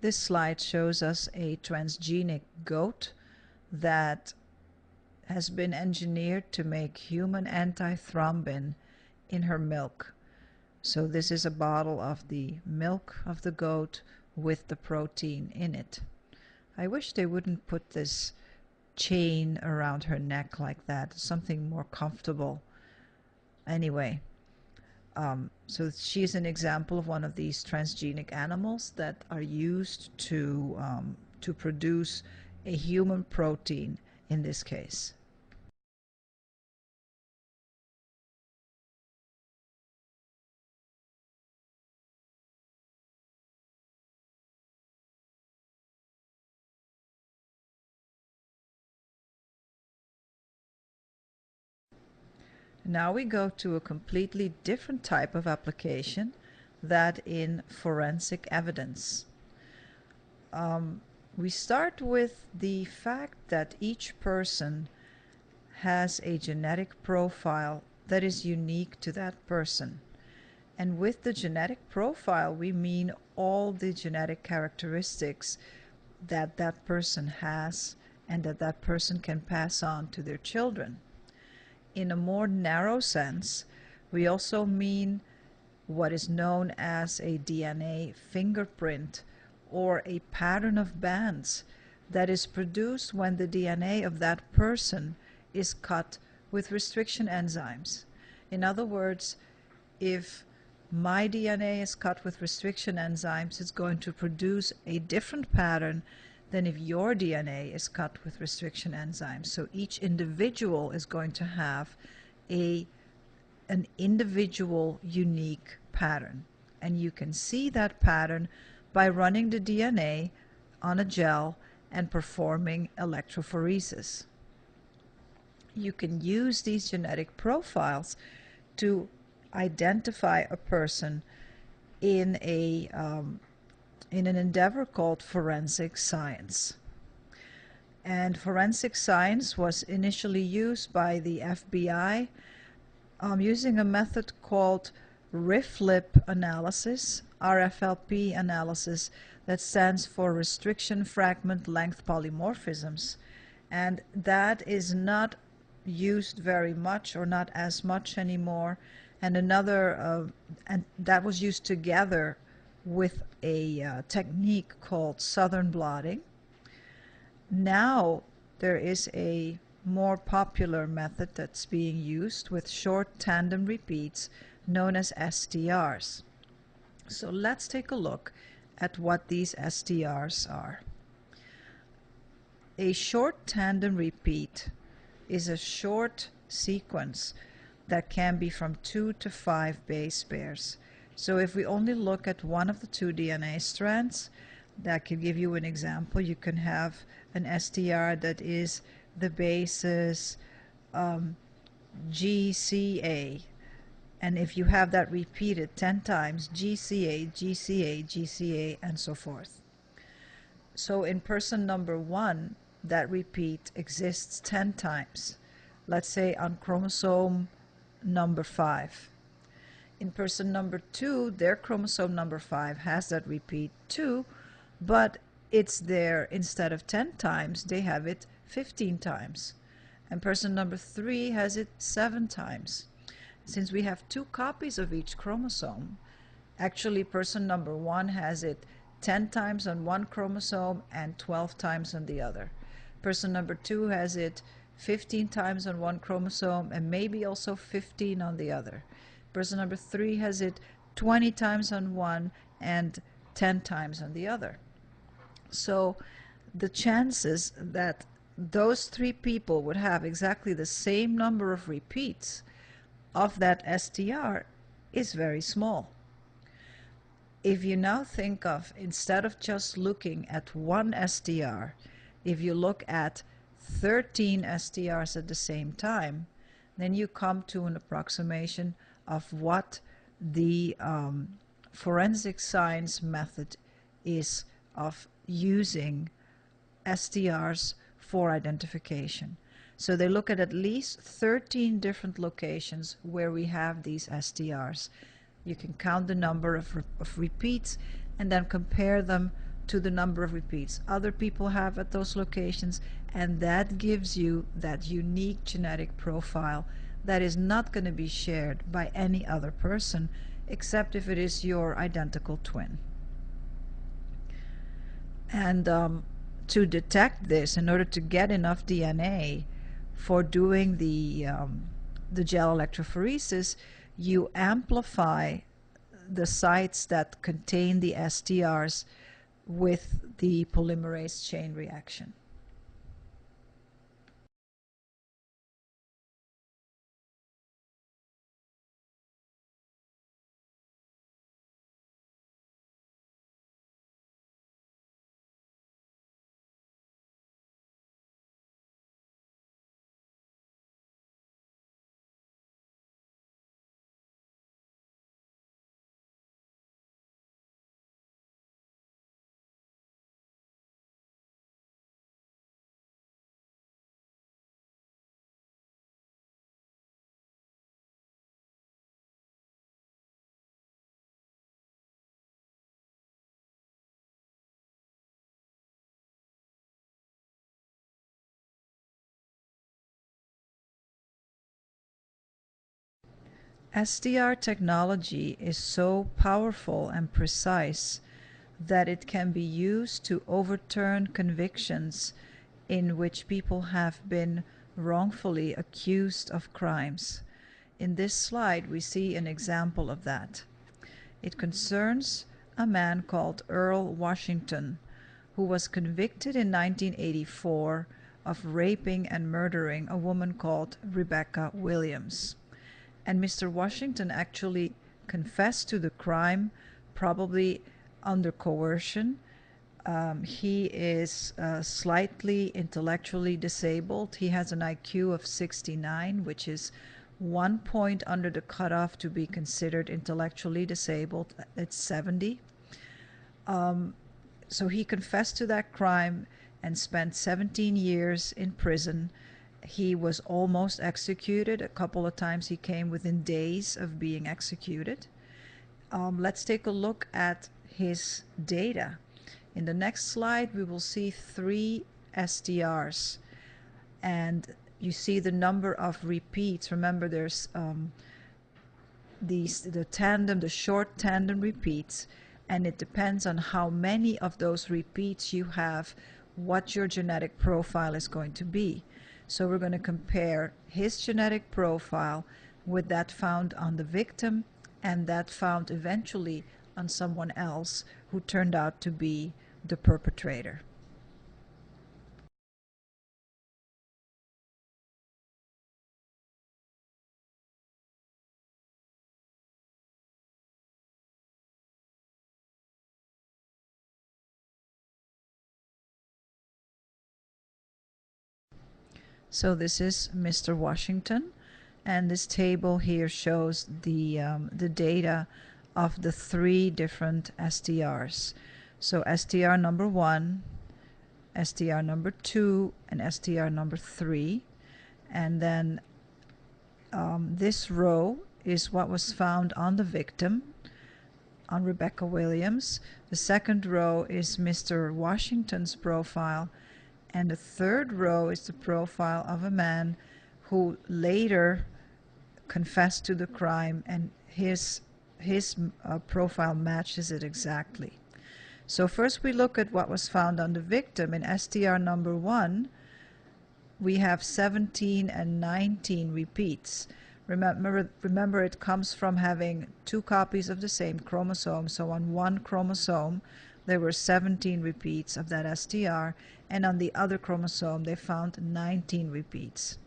This slide shows us a transgenic goat that has been engineered to make human antithrombin in her milk. So this is a bottle of the milk of the goat with the protein in it. I wish they wouldn't put this chain around her neck like that, something more comfortable. Anyway, so she's an example of one of these transgenic animals that are used to produce a human protein in this case. Now we go to a completely different type of application, that in forensic evidence. We start with the fact that each person has a genetic profile that is unique to that person. And with the genetic profile, we mean all the genetic characteristics that that person has and that that person can pass on to their children. In a more narrow sense, we also mean what is known as a DNA fingerprint, or a pattern of bands that is produced when the DNA of that person is cut with restriction enzymes. In other words, if my DNA is cut with restriction enzymes, it's going to produce a different pattern than if your DNA is cut with restriction enzymes. So each individual is going to have an individual unique pattern. And you can see that pattern by running the DNA on a gel and performing electrophoresis. You can use these genetic profiles to identify a person in an endeavor called forensic science. And forensic science was initially used by the FBI using a method called RFLP analysis, RFLP analysis, that stands for restriction fragment length polymorphisms. And that is not used very much, or not as much anymore. And and that was used together with a technique called southern blotting. Now there is a more popular method that's being used with short tandem repeats known as STRs. So let's take a look at what these STRs are. A short tandem repeat is a short sequence that can be from 2 to 5 base pairs. So if we only look at one of the two DNA strands, that could give you an example. You can have an STR that is the bases GCA, and if you have that repeated 10 times, GCA, GCA, GCA, and so forth. So in person number 1, that repeat exists 10 times, let's say on chromosome number 5. In person number 2, their chromosome number 5 has that repeat too, but it's there instead of 10 times, they have it 15 times. And person number 3 has it 7 times. Since we have 2 copies of each chromosome, actually person number 1 has it 10 times on one chromosome and 12 times on the other. Person number 2 has it 15 times on one chromosome and maybe also 15 on the other. Person number 3 has it 20 times on one and 10 times on the other. So the chances that those 3 people would have exactly the same number of repeats of that STR is very small. If you now think of, instead of just looking at one STR, if you look at 13 STRs at the same time, then you come to an approximation of what the forensic science method is of using STRs for identification. So they look at least 13 different locations where we have these STRs. You can count the number of repeats and then compare them to the number of repeats other people have at those locations, and that gives you that unique genetic profile that is not going to be shared by any other person except if it is your identical twin. And to detect this, in order to get enough DNA for doing the gel electrophoresis, you amplify the sites that contain the STRs with the polymerase chain reaction. SDR technology is so powerful and precise that it can be used to overturn convictions in which people have been wrongfully accused of crimes. In this slide, we see an example of that. It concerns a man called Earl Washington, who was convicted in 1984 of raping and murdering a woman called Rebecca Williams. And Mr. Washington actually confessed to the crime, probably under coercion. He is slightly intellectually disabled. He has an IQ of 69, which is 1 point under the cutoff to be considered intellectually disabled. It's 70. So he confessed to that crime and spent 17 years in prison. He was almost executed. A couple of times he came within days of being executed. Let's take a look at his data. In the next slide, we will see 3 SDRs, and you see the number of repeats. Remember, there's the short tandem repeats, and it depends on how many of those repeats you have, what your genetic profile is going to be. So we're going to compare his genetic profile with that found on the victim and that found eventually on someone else who turned out to be the perpetrator. So this is Mr. Washington, and this table here shows the data of the 3 different SDRs. So SDR number 1, SDR number 2, and SDR number 3. And then this row is what was found on the victim, on Rebecca Williams. The second row is Mr. Washington's profile, and the third row is the profile of a man who later confessed to the crime, and his profile matches it exactly. So first we look at what was found on the victim. In SDR number 1, we have 17 and 19 repeats. Remember, it comes from having 2 copies of the same chromosome. So on one chromosome, there were 17 repeats of that SDR, and on the other chromosome, they found 19 repeats.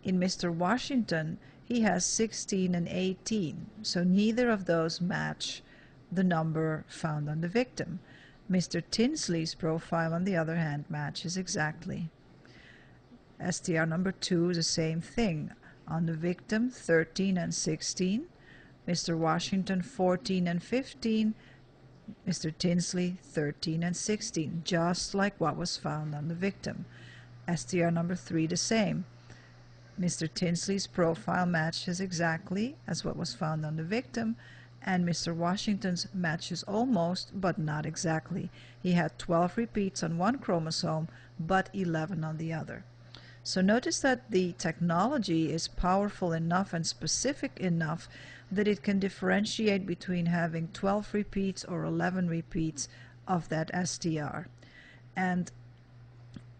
In Mr. Washington, he has 16 and 18, so neither of those match the number found on the victim. Mr. Tinsley's profile, on the other hand, matches exactly. SDR number 2 is the same thing. On the victim, 13 and 16. Mr. Washington, 14 and 15. Mr. Tinsley, 13 and 16, just like what was found on the victim. SDR number 3, the same. Mr. Tinsley's profile matches exactly as what was found on the victim, and Mr. Washington's matches almost, but not exactly. He had 12 repeats on one chromosome, but 11 on the other. So notice that the technology is powerful enough and specific enough that it can differentiate between having 12 repeats or 11 repeats of that SDR. And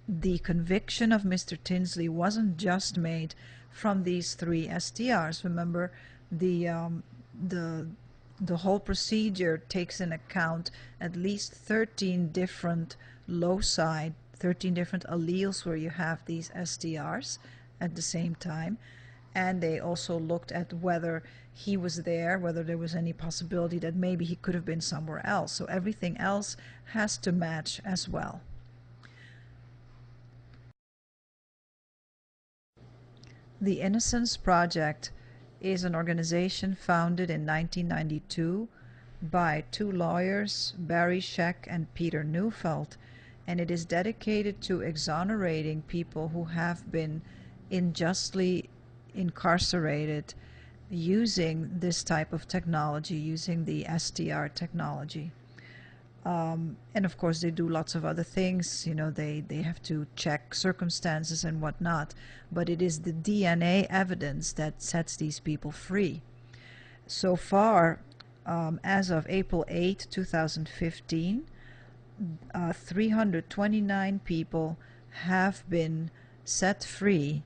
the conviction of Mr. Tinsley wasn't just made from these 3 SDRs. Remember, the whole procedure takes in account at least 13 different loci, 13 different alleles where you have these SDRs at the same time. And they also looked at whether he was there, whether there was any possibility that maybe he could have been somewhere else. So everything else has to match as well. The Innocence Project is an organization founded in 1992 by 2 lawyers, Barry Scheck and Peter Neufeld, and it is dedicated to exonerating people who have been unjustly incarcerated using this type of technology, using the SDR technology. And of course they do lots of other things, you know, they have to check circumstances and whatnot, but it is the DNA evidence that sets these people free. So far, as of April 8, 2015, 329 people have been set free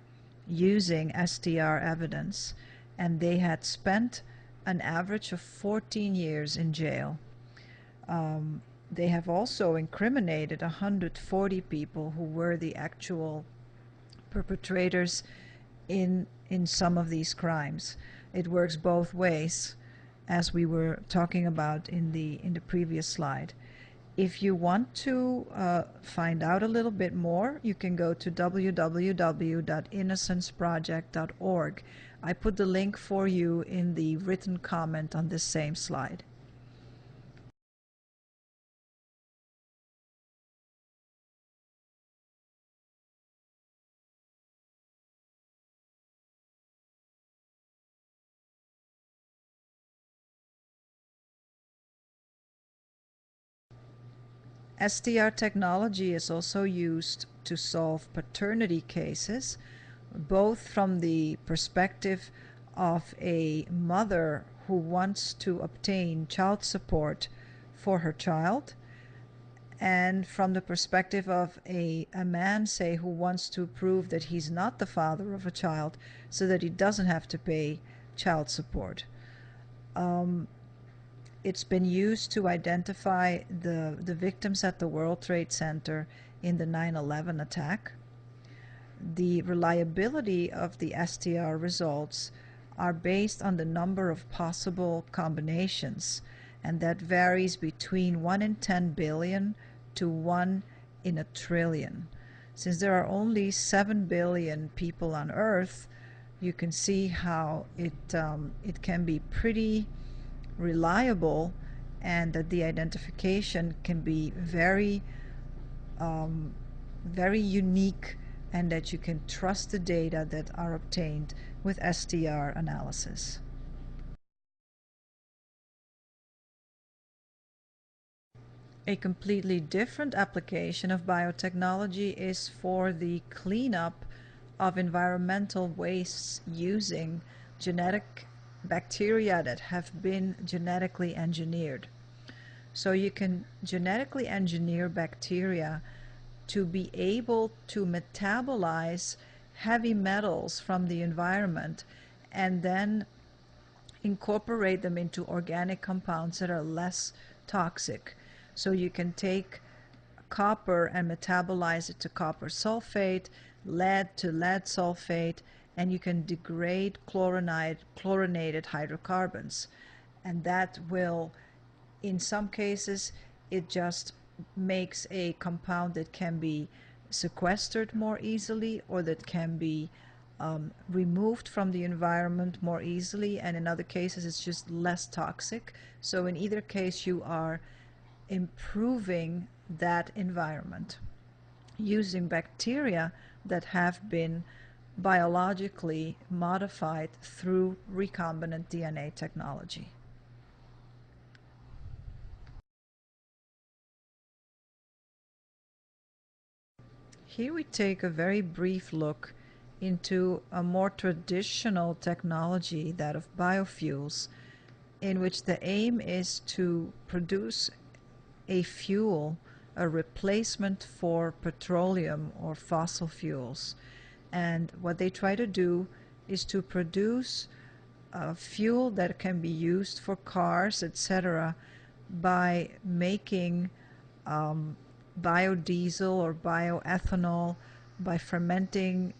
using STR evidence, and they had spent an average of 14 years in jail. They have also incriminated 140 people who were the actual perpetrators in some of these crimes. It works both ways, as we were talking about in the previous slide. If you want to find out a little bit more, you can go to www.innocenceproject.org. I put the link for you in the written comment on this same slide. STR technology is also used to solve paternity cases, both from the perspective of a mother who wants to obtain child support for her child, and from the perspective of a man, say, who wants to prove that he's not the father of a child so that he doesn't have to pay child support. It's been used to identify the victims at the World Trade Center in the 9/11 attack. The reliability of the STR results are based on the number of possible combinations, and that varies between 1 in 10 billion to 1 in a trillion. Since there are only 7 billion people on Earth, you can see how it can be pretty reliable, and that the identification can be very unique, and that you can trust the data that are obtained with STR analysis. A completely different application of biotechnology is for the cleanup of environmental wastes using genetic bacteria that have been genetically engineered. So you can genetically engineer bacteria to be able to metabolize heavy metals from the environment and then incorporate them into organic compounds that are less toxic. So you can take copper and metabolize it to copper sulfate, lead to lead sulfate, and you can degrade chlorinated hydrocarbons. And that will, in some cases, it just makes a compound that can be sequestered more easily, or that can be removed from the environment more easily, and in other cases it's just less toxic. So in either case you are improving that environment using bacteria that have been biologically modified through recombinant DNA technology. Here we take a very brief look into a more traditional technology, that of biofuels, in which the aim is to produce a fuel, a replacement for petroleum or fossil fuels. And what they try to do is to produce a fuel that can be used for cars, etc., by making biodiesel or bioethanol by fermenting,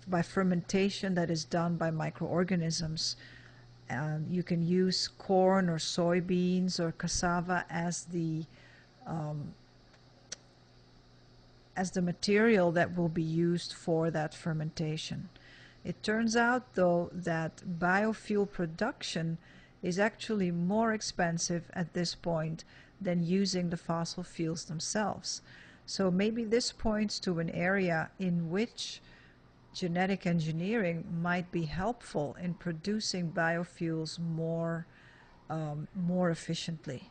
by fermentation that is done by microorganisms. You can use corn or soybeans or cassava as the material that will be used for that fermentation. It turns out, though, that biofuel production is actually more expensive at this point than using the fossil fuels themselves. So maybe this points to an area in which genetic engineering might be helpful in producing biofuels more efficiently.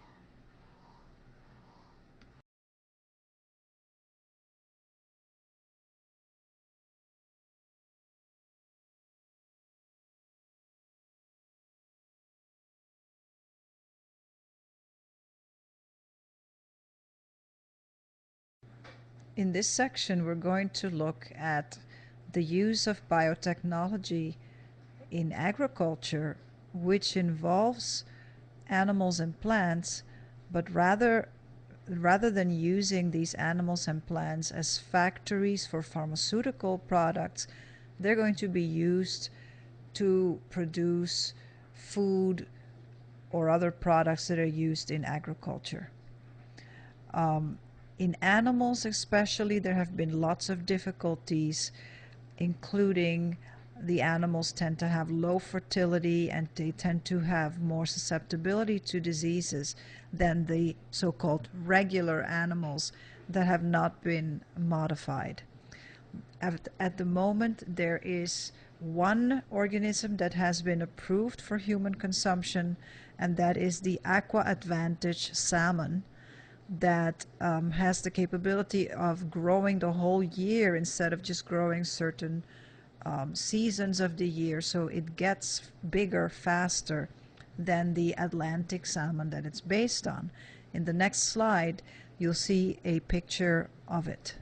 In this section, we're going to look at the use of biotechnology in agriculture, which involves animals and plants, but rather than using these animals and plants as factories for pharmaceutical products, they're going to be used to produce food or other products that are used in agriculture. In animals especially, there have been lots of difficulties, including the animals tend to have low fertility and they tend to have more susceptibility to diseases than the so-called regular animals that have not been modified. At the moment, there is one organism that has been approved for human consumption, and that is the Aqua Advantage salmon that has the capability of growing the whole year instead of just growing certain seasons of the year, so it gets bigger faster than the Atlantic salmon that it's based on. In the next slide, you'll see a picture of it.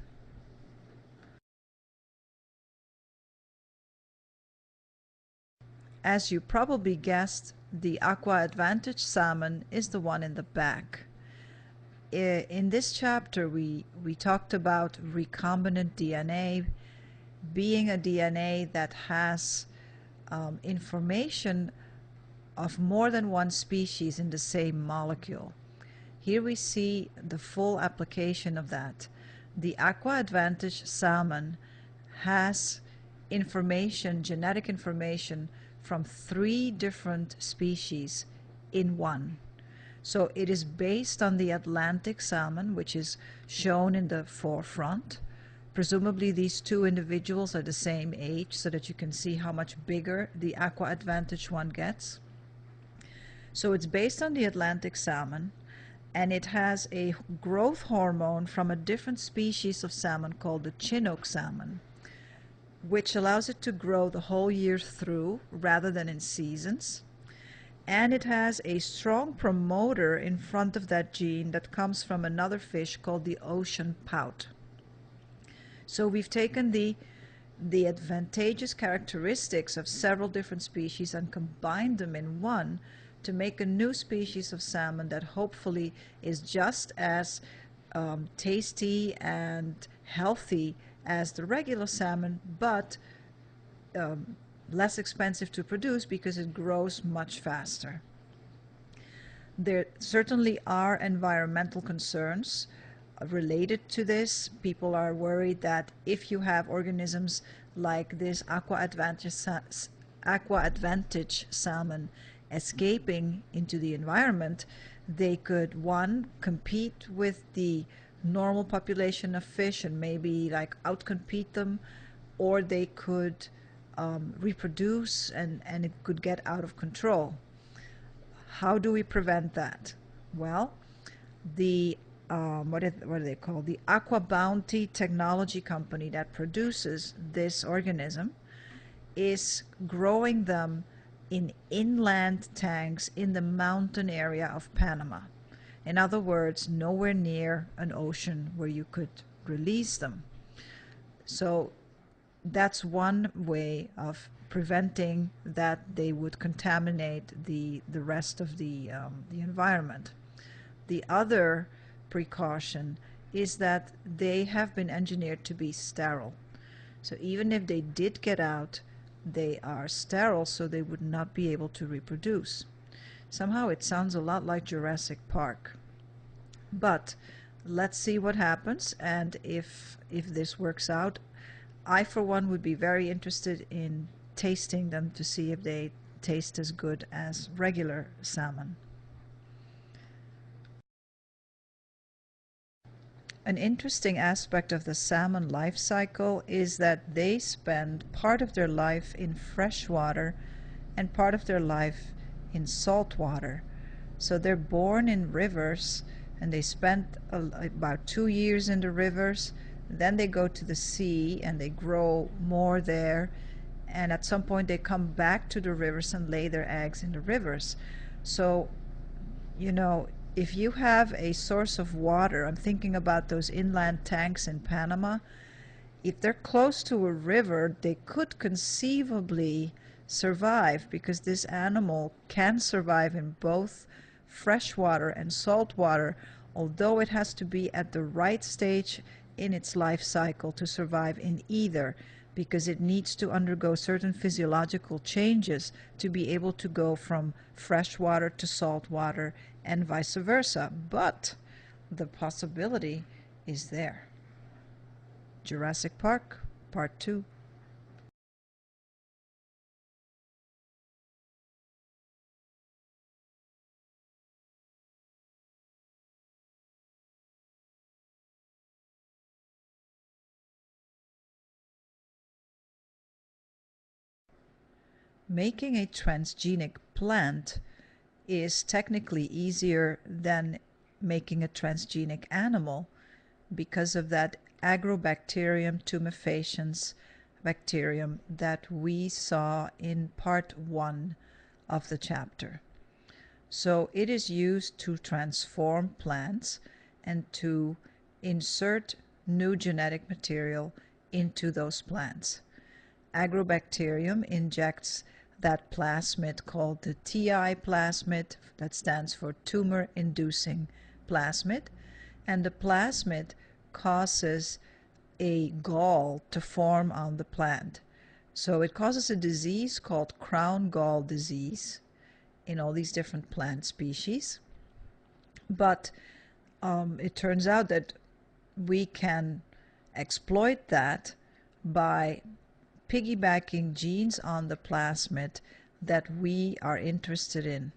As you probably guessed, the Aqua Advantage salmon is the one in the back. In this chapter, we talked about recombinant DNA being a DNA that has information of more than one species in the same molecule. Here we see the full application of that. The Aqua Advantage salmon has information, genetic information, from 3 different species in one. So it is based on the Atlantic salmon, which is shown in the forefront. Presumably these 2 individuals are the same age so that you can see how much bigger the Aqua Advantage one gets. So it's based on the Atlantic salmon, and it has a growth hormone from a different species of salmon called the Chinook salmon, which allows it to grow the whole year through rather than in seasons. And it has a strong promoter in front of that gene that comes from another fish called the ocean pout. So we've taken the advantageous characteristics of several different species and combined them in one to make a new species of salmon that hopefully is just as tasty and healthy as the regular salmon, but less expensive to produce because it grows much faster. There certainly are environmental concerns related to this. People are worried that if you have organisms like this Aqua Advantage salmon escaping into the environment, they could, one, compete with the normal population of fish and maybe like outcompete them, or they could reproduce and it could get out of control. How do we prevent that? Well, the what are they called? The Aqua Bounty technology company that produces this organism is growing them in inland tanks in the mountain area of Panama. In other words, nowhere near an ocean where you could release them. So that's one way of preventing that they would contaminate the rest of the environment. The other precaution is that they have been engineered to be sterile. So even if they did get out, they are sterile, so they would not be able to reproduce. Somehow it sounds a lot like Jurassic Park. But let's see what happens, and if this works out, I for one would be very interested in tasting them to see if they taste as good as regular salmon. An interesting aspect of the salmon life cycle is that they spend part of their life in fresh water and part of their life in salt water. So they're born in rivers and they spend about 2 years in the rivers. Then they go to the sea and they grow more there, and at some point they come back to the rivers and lay their eggs in the rivers. So, you know, if you have a source of water, I'm thinking about those inland tanks in Panama, if they're close to a river, they could conceivably survive because this animal can survive in both freshwater and saltwater, although it has to be at the right stage in its life cycle to survive in either, because it needs to undergo certain physiological changes to be able to go from freshwater to saltwater and vice versa. But the possibility is there. Jurassic Park, Part 2. Making a transgenic plant is technically easier than making a transgenic animal because of that Agrobacterium tumefaciens bacterium that we saw in part 1 of the chapter. So it is used to transform plants and to insert new genetic material into those plants. Agrobacterium injects that plasmid called the TI plasmid, that stands for tumor-inducing plasmid, and the plasmid causes a gall to form on the plant. So it causes a disease called crown gall disease in all these different plant species. But it turns out that we can exploit that by piggybacking genes on the plasmid that we are interested in,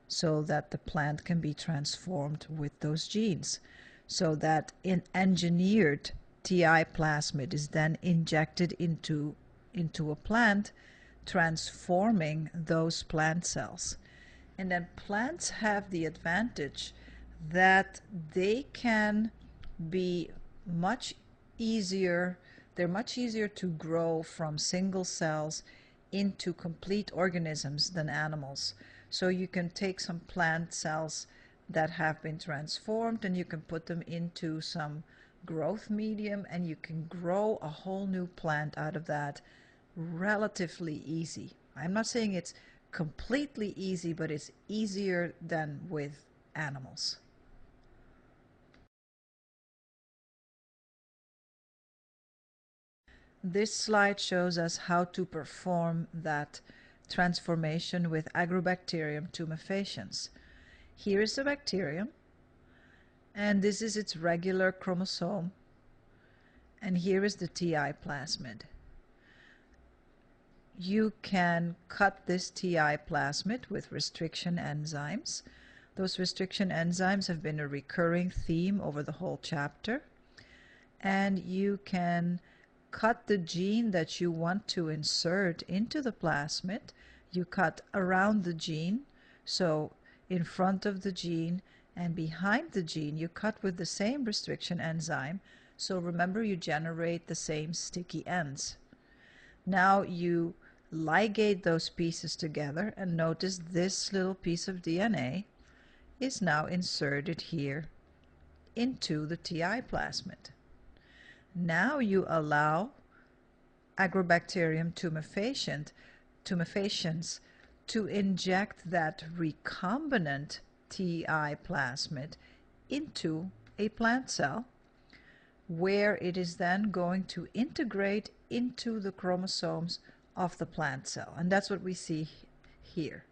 so that the plant can be transformed with those genes, so that an engineered TI plasmid is then injected into a plant, transforming those plant cells. And then plants have the advantage that they can be much easier, they're much easier to grow from single cells into complete organisms than animals. So you can take some plant cells that have been transformed and you can put them into some growth medium and you can grow a whole new plant out of that relatively easy. I'm not saying it's completely easy, but it's easier than with animals. This slide shows us how to perform that transformation with Agrobacterium tumefaciens. Here is the bacterium, and this is its regular chromosome, and here is the TI plasmid. You can cut this TI plasmid with restriction enzymes. Those restriction enzymes have been a recurring theme over the whole chapter. And you can cut the gene that you want to insert into the plasmid. You cut around the gene, so in front of the gene and behind the gene, you cut with the same restriction enzyme. So remember, you generate the same sticky ends. Now you ligate those pieces together, and notice this little piece of DNA is now inserted here into the TI plasmid. Now you allow Agrobacterium tumefaciens to inject that recombinant TI plasmid into a plant cell, where it is then going to integrate into the chromosomes of the plant cell. And that's what we see here.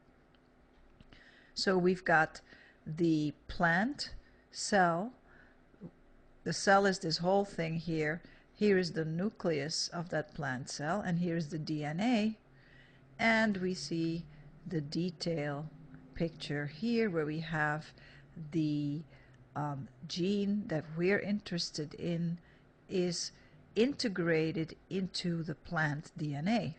So we've got the plant cell. The cell is this whole thing here. Here is the nucleus of that plant cell, and here's the DNA. And we see the detail picture here where we have the gene that we're interested in is integrated into the plant DNA.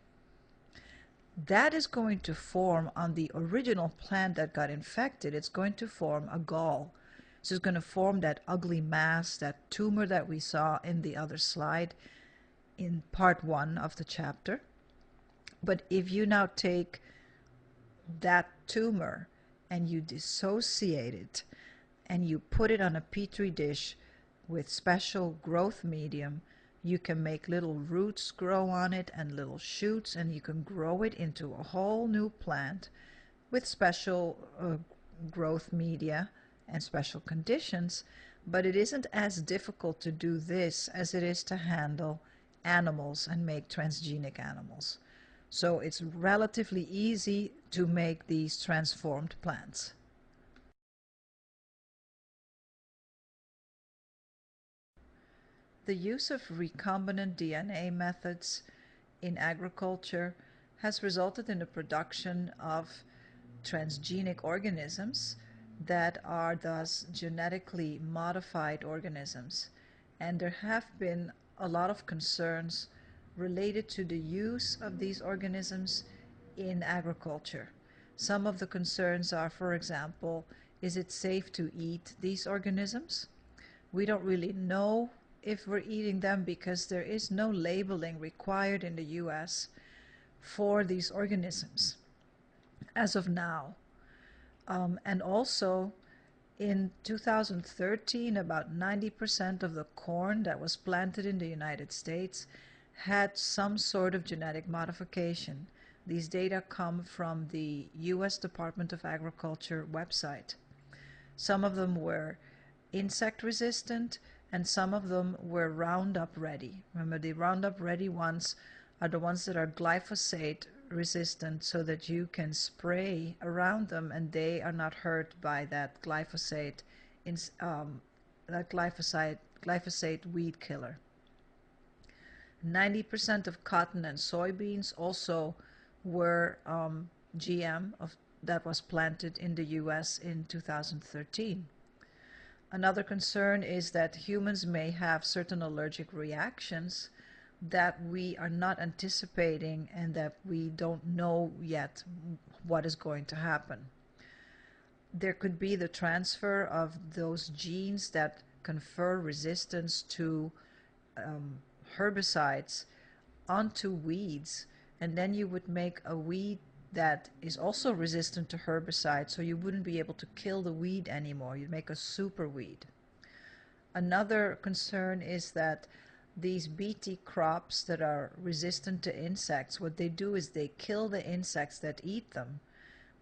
That is going to form on the original plant that got infected. It's going to form a gall. So it's going to form that ugly mass, that tumor that we saw in the other slide in part 1 of the chapter. But if you now take that tumor and you dissociate it and you put it on a petri dish with special growth medium, you can make little roots grow on it and little shoots, and you can grow it into a whole new plant with special growth media and special conditions. But it isn't as difficult to do this as it is to handle animals and make transgenic animals. So it's relatively easy to make these transformed plants. The use of recombinant DNA methods in agriculture has resulted in the production of transgenic organisms that are thus genetically modified organisms. And there have been a lot of concerns related to the use of these organisms in agriculture. Some of the concerns are, for example, is it safe to eat these organisms? We don't really know if we're eating them because there is no labeling required in the US for these organisms as of now. And also in 2013, about 90% of the corn that was planted in the United States had some sort of genetic modification. These data come from the US Department of Agriculture website. Some of them were insect resistant, and some of them were Roundup ready. Remember, the Roundup ready ones are the ones that are glyphosate resistant, so that you can spray around them and they are not hurt by that glyphosate weed killer. 90% of cotton and soybeans also were GM that was planted in the US in 2013. Another concern is that humans may have certain allergic reactions that we are not anticipating and that we don't know yet what is going to happen. There could be the transfer of those genes that confer resistance to herbicides onto weeds, and then you would make a weed that is also resistant to herbicides, so you wouldn't be able to kill the weed anymore. You'd make a super weed. Another concern is that these Bt crops that are resistant to insects, what they do is they kill the insects that eat them.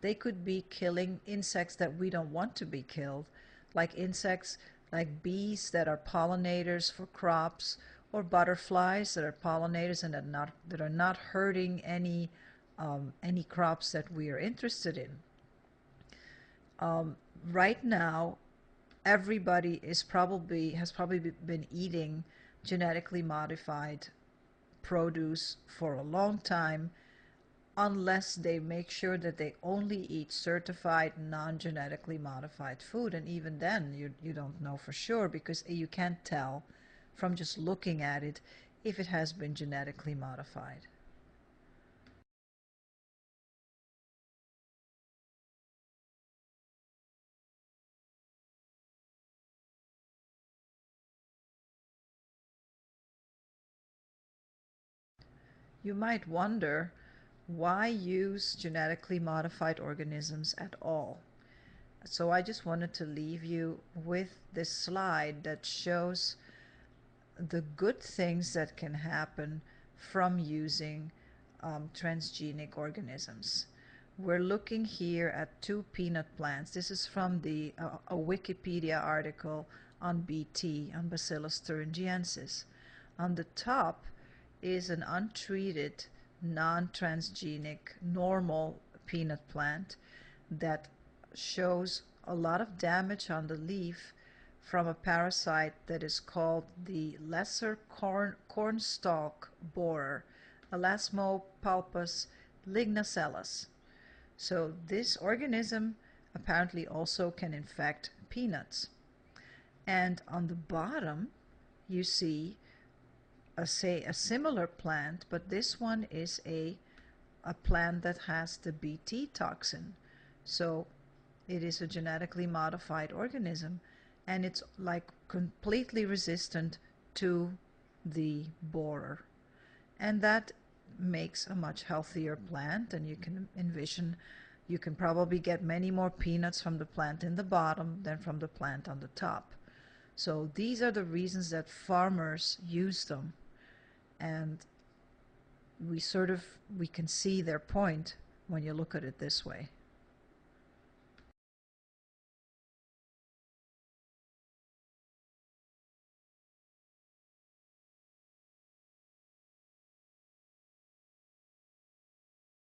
They could be killing insects that we don't want to be killed, like insects like bees that are pollinators for crops, or butterflies that are pollinators and that are not hurting any crops that we are interested in. Right now, everybody has probably been eating genetically modified produce for a long time, unless they make sure that they only eat certified non-genetically modified food. And even then, you don't know for sure, because you can't tell from just looking at it if it has been genetically modified. You might wonder, why use genetically modified organisms at all? So I just wanted to leave you with this slide that shows the good things that can happen from using transgenic organisms. We're looking here at two peanut plants. This is from a Wikipedia article on BT, on Bacillus thuringiensis. On the top is an untreated, non-transgenic, normal peanut plant that shows a lot of damage on the leaf from a parasite that is called the lesser cornstalk borer, Elasmopulpus lignacellus. So this organism apparently also can infect peanuts. And on the bottom, you see a similar plant, but this one is a plant that has the Bt toxin. So it is a genetically modified organism, and it's like completely resistant to the borer. And that makes a much healthier plant, and you can envision You can probably get many more peanuts from the plant in the bottom than from the plant on the top. So these are the reasons that farmers use them, and we can see their point when you look at it this way.